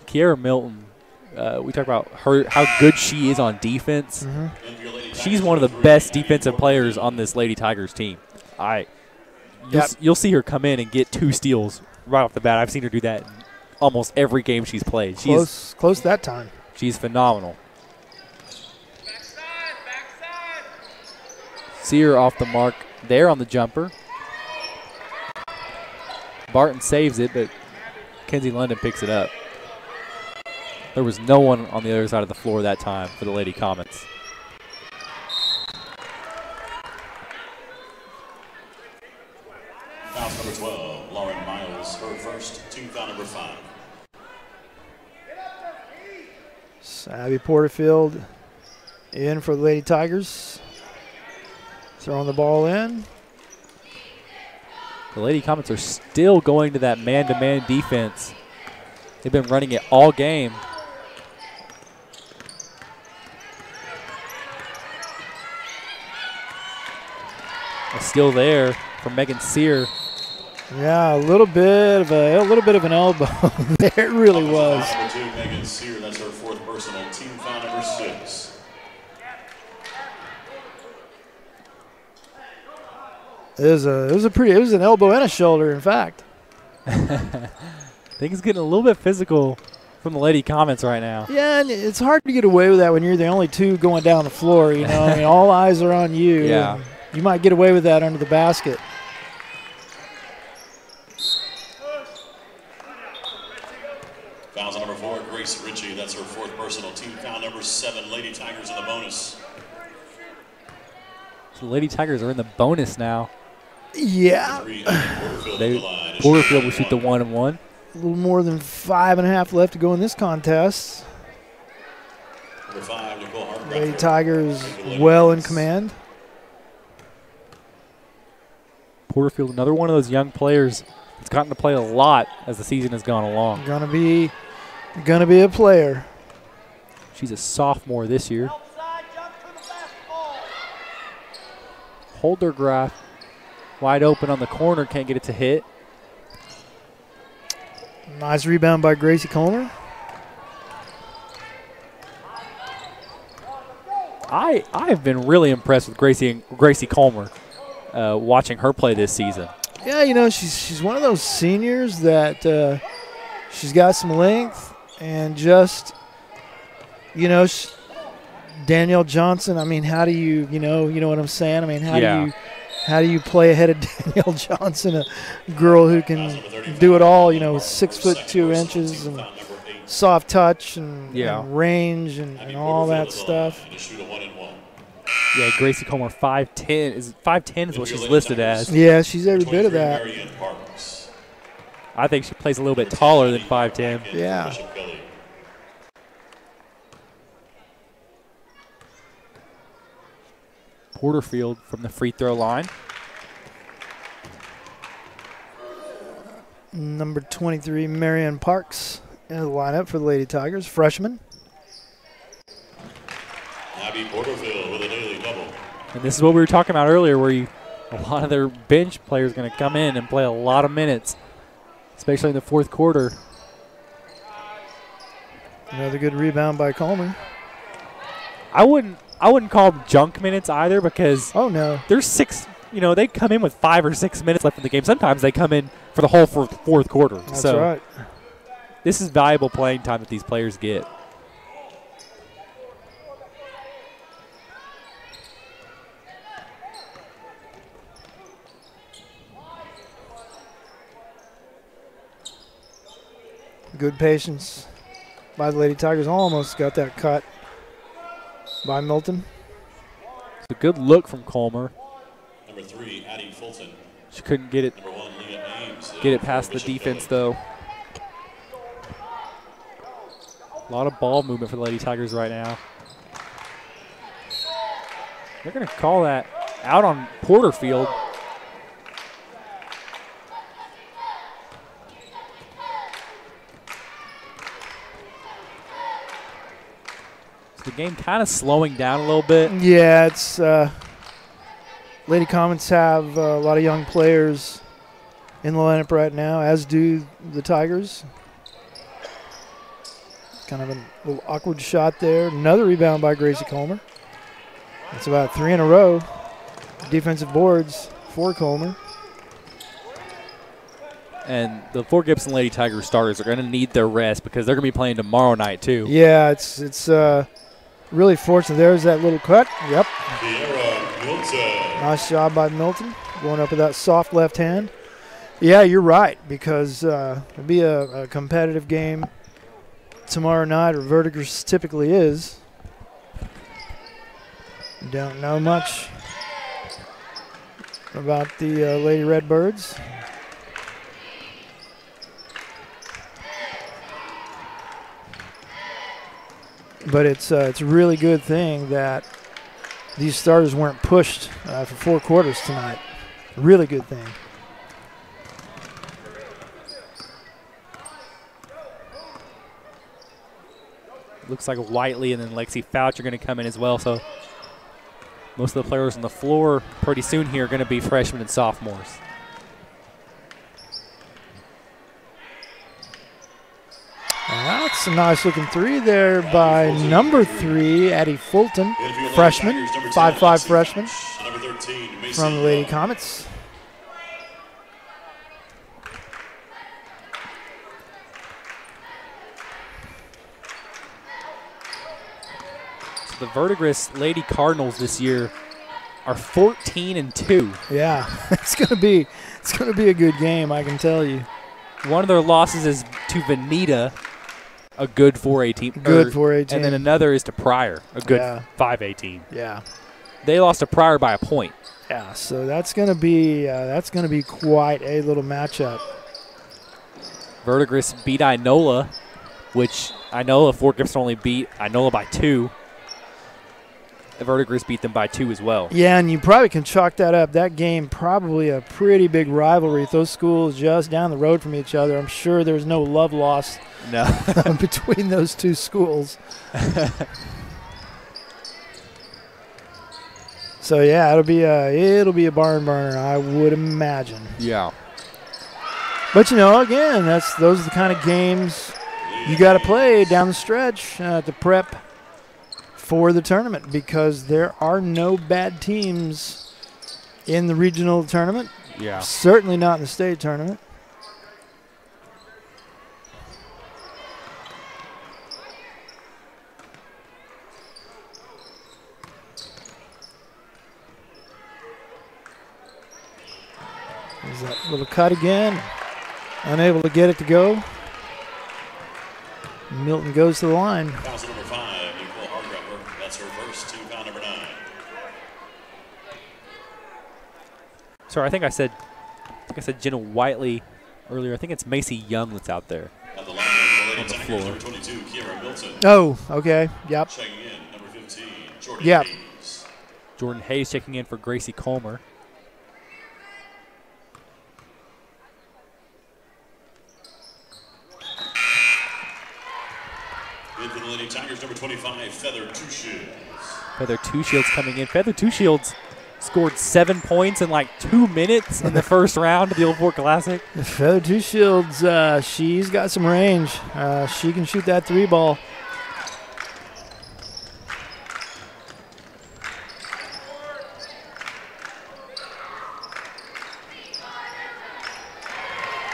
Kiara Milton, we talk about how good she is on defense. Mm-hmm. She's one of the best defensive players on this Lady Tigers team. You'll see her come in and get 2 steals right off the bat. I've seen her do that in almost every game she's played. Close that time. She's phenomenal. See her off the mark there on the jumper. Barton saves it, but Kenzie London picks it up. There was no one on the other side of the floor that time for the Lady Comets. Foul number 12, Lauren Miles, her first, team foul number 5. Abby Porterfield in for the Lady Tigers. Throwing the ball in. The Lady Comets are still going to that man-to-man defense. They've been running it all game. A steal there from Megan Sear. Yeah, a little bit of an elbow. There it really was. Number 2, Megan Sear. That's her 4th personal. Team foul number 6. It was an elbow and a shoulder, in fact. I think it's getting a little bit physical from the Lady Comets right now. Yeah, and it's hard to get away with that when you're the only 2 going down the floor. I mean, all eyes are on you. Yeah. You might get away with that under the basket. Fouls on number 4, Grace Ritchie. That's her 4th personal. Team foul number 7, Lady Tigers in the bonus. So the Lady Tigers are in the bonus now. Yeah. Porterfield will shoot the 1-and-1. A little more than 5.5 left to go in this contest. Number 5, Nicole Hartman. Lady Tigers well in command. Porterfield, another one of those young players that's gotten to play a lot as the season has gone along. Gonna be a player. She's a sophomore this year. Holdergraf wide open on the corner, can't get it to hit. Nice rebound by Gracie Coleman. I've been really impressed with Gracie Coleman, watching her play this season. Yeah, you know, she's one of those seniors that she's got some length and just, you know, Danielle Johnson. I mean, how do you know what I'm saying? I mean, how do you play ahead of Danielle Johnson, a girl who can do it all? You know, 6'2" and soft touch and range and all that stuff. Yeah, Gracie Coleman 5'10" is 5'10" is what she's listed as. Yeah, she's every bit of that. I think she plays a little bit taller than 5'10". Yeah. Porterfield from the free throw line. Number 23, Marianne Parks in the lineup for the Lady Tigers, freshman. Abby Porterfield with a daily double. And this is what we were talking about earlier, where a lot of their bench players going to come in and play a lot of minutes, especially in the fourth quarter. Another good rebound by Coleman. I wouldn't call them junk minutes either, because there's 6. You know, they come in with 5 or 6 minutes left in the game. Sometimes they come in for the whole fourth quarter. That's right. This is valuable playing time that these players get. Good patience by the Lady Tigers. Almost got that cut by Milton. It's a good look from Colmer. Number 3, Addie Fulton. She couldn't get it. Number 1, Leah Ames. Get it past the defense, though. A lot of ball movement for the Lady Tigers right now. They're going to call that out on Porterfield. The game kind of slowing down a little bit. Yeah, it's Lady Comets have a lot of young players in the lineup right now, as do the Tigers. Kind of a little awkward shot there. Another rebound by Gracie Coleman. That's about 3 in a row. Defensive boards for Coleman. And the Fort Gibson Lady Tigers starters are going to need their rest, because they're going to be playing tomorrow night too. Yeah, it's really fortunate. There's that little cut. Yep. Nice job by Milton, going up with that soft left hand. Yeah, you're right, because it'll be a competitive game tomorrow night, or Verdigris typically is. Don't know much about the Lady Redbirds. But it's a really good thing that these starters weren't pushed for 4 quarters tonight. Really good thing. Looks like Whiteley and then Lexi Fouch are going to come in as well. So most of the players on the floor pretty soon here are going to be freshmen and sophomores. That's a nice looking 3 there by number 3, Addie Fulton, freshman, 5'5" freshman from the Lady Comets. So the Verdigris Lady Cardinals this year are 14-2. Yeah, it's gonna be a good game, I can tell you. One of their losses is to Veneta, a good 4A team. Good 4A team. And then another is to Pryor, a good 5A team. Yeah. They lost to Pryor by a point. Yeah, so that's gonna be quite a little matchup. Verdigris beat Inola, which Inola, Fort Gibson only beat Inola by 2. Verdigris beat them by 2 as well. Yeah, and you probably can chalk that up. That game probably a pretty big rivalry. Those schools just down the road from each other. I'm sure there's no love lost between those two schools. So yeah, it'll be a barn burner, I would imagine. Yeah. But again, those are the kind of games you got to play down the stretch to prep for the tournament, because there are no bad teams in the regional tournament. Yeah. Certainly not in the state tournament. There's that little cut again. Unable to get it to go. Milton goes to the line. Foul number 5, Nicole Hargrupper. That's her first, to foul number 9. Sorry, I think I said Jenna Whiteley earlier. I think it's Macy Young that's out there At the line, on the floor. number 22, Kiera Milton. Oh, okay. Yep. Checking in, number 15, Jordan Yep. Hayes. Jordan Hayes checking in for Gracie Colmer. In for the Lady Tigers, number 25, Feather Two Shields. Feather Two Shields coming in. Feather Two Shields scored 7 points in like 2 minutes in the first round of the Old Fort Classic. Feather Two Shields, she's got some range. She can shoot that 3 ball.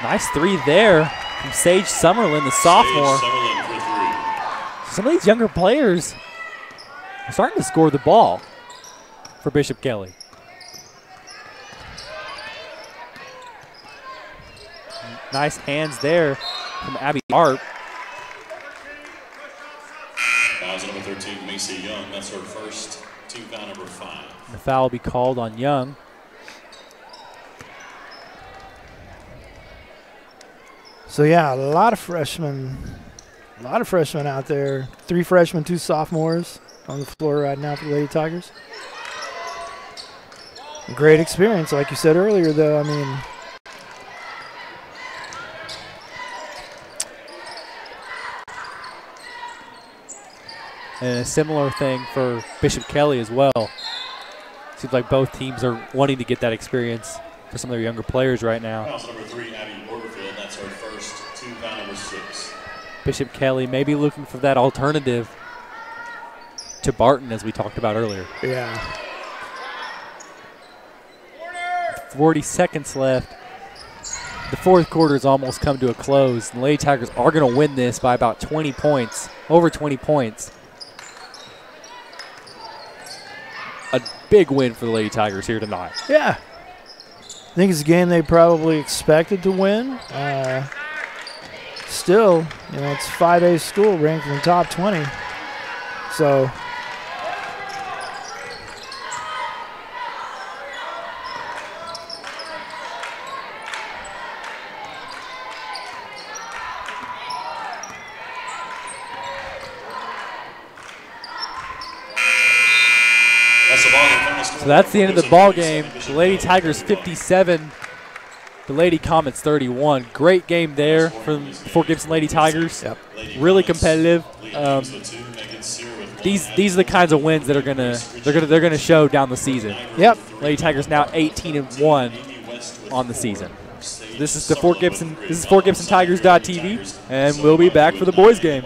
Nice 3 there from Sage Summerlin, the sophomore. Sage Summerlin for 3. Some of these younger players are starting to score the ball for Bishop Kelly. Nice hands there from Abby Arp. Fouls number 13, Macy Young. That's her first, team foul number 5. The foul will be called on Young. So yeah, a lot of freshmen out there. 3 freshmen, 2 sophomores on the floor right now for the Lady Tigers. Great experience, like you said earlier, though. I mean, and a similar thing for Bishop Kelly as well. Seems like both teams are wanting to get that experience for some of their younger players right now. Fouls number 3, Abby Porterfield. That's her first, team foul number 6. Bishop Kelly may be looking for that alternative to Barton, as we talked about earlier. yeah. 40 seconds left. The fourth quarter has almost come to a close. The Lady Tigers are going to win this by about 20 points, over 20 points. A big win for the Lady Tigers here tonight. Yeah. I think it's a game they probably expected to win. Still, it's 5A school ranked in the top 20. So So that's the end of the ball game. The Lady Tigers 57, the Lady Comets 31. Great game there from Fort Gibson Lady Tigers. Yep. Really competitive. These are the kinds of wins that are they're gonna show down the season. Yep. Lady Tigers now 18-1 on the season. This is Fort Gibson Tigers.tv, and we'll be back for the boys game.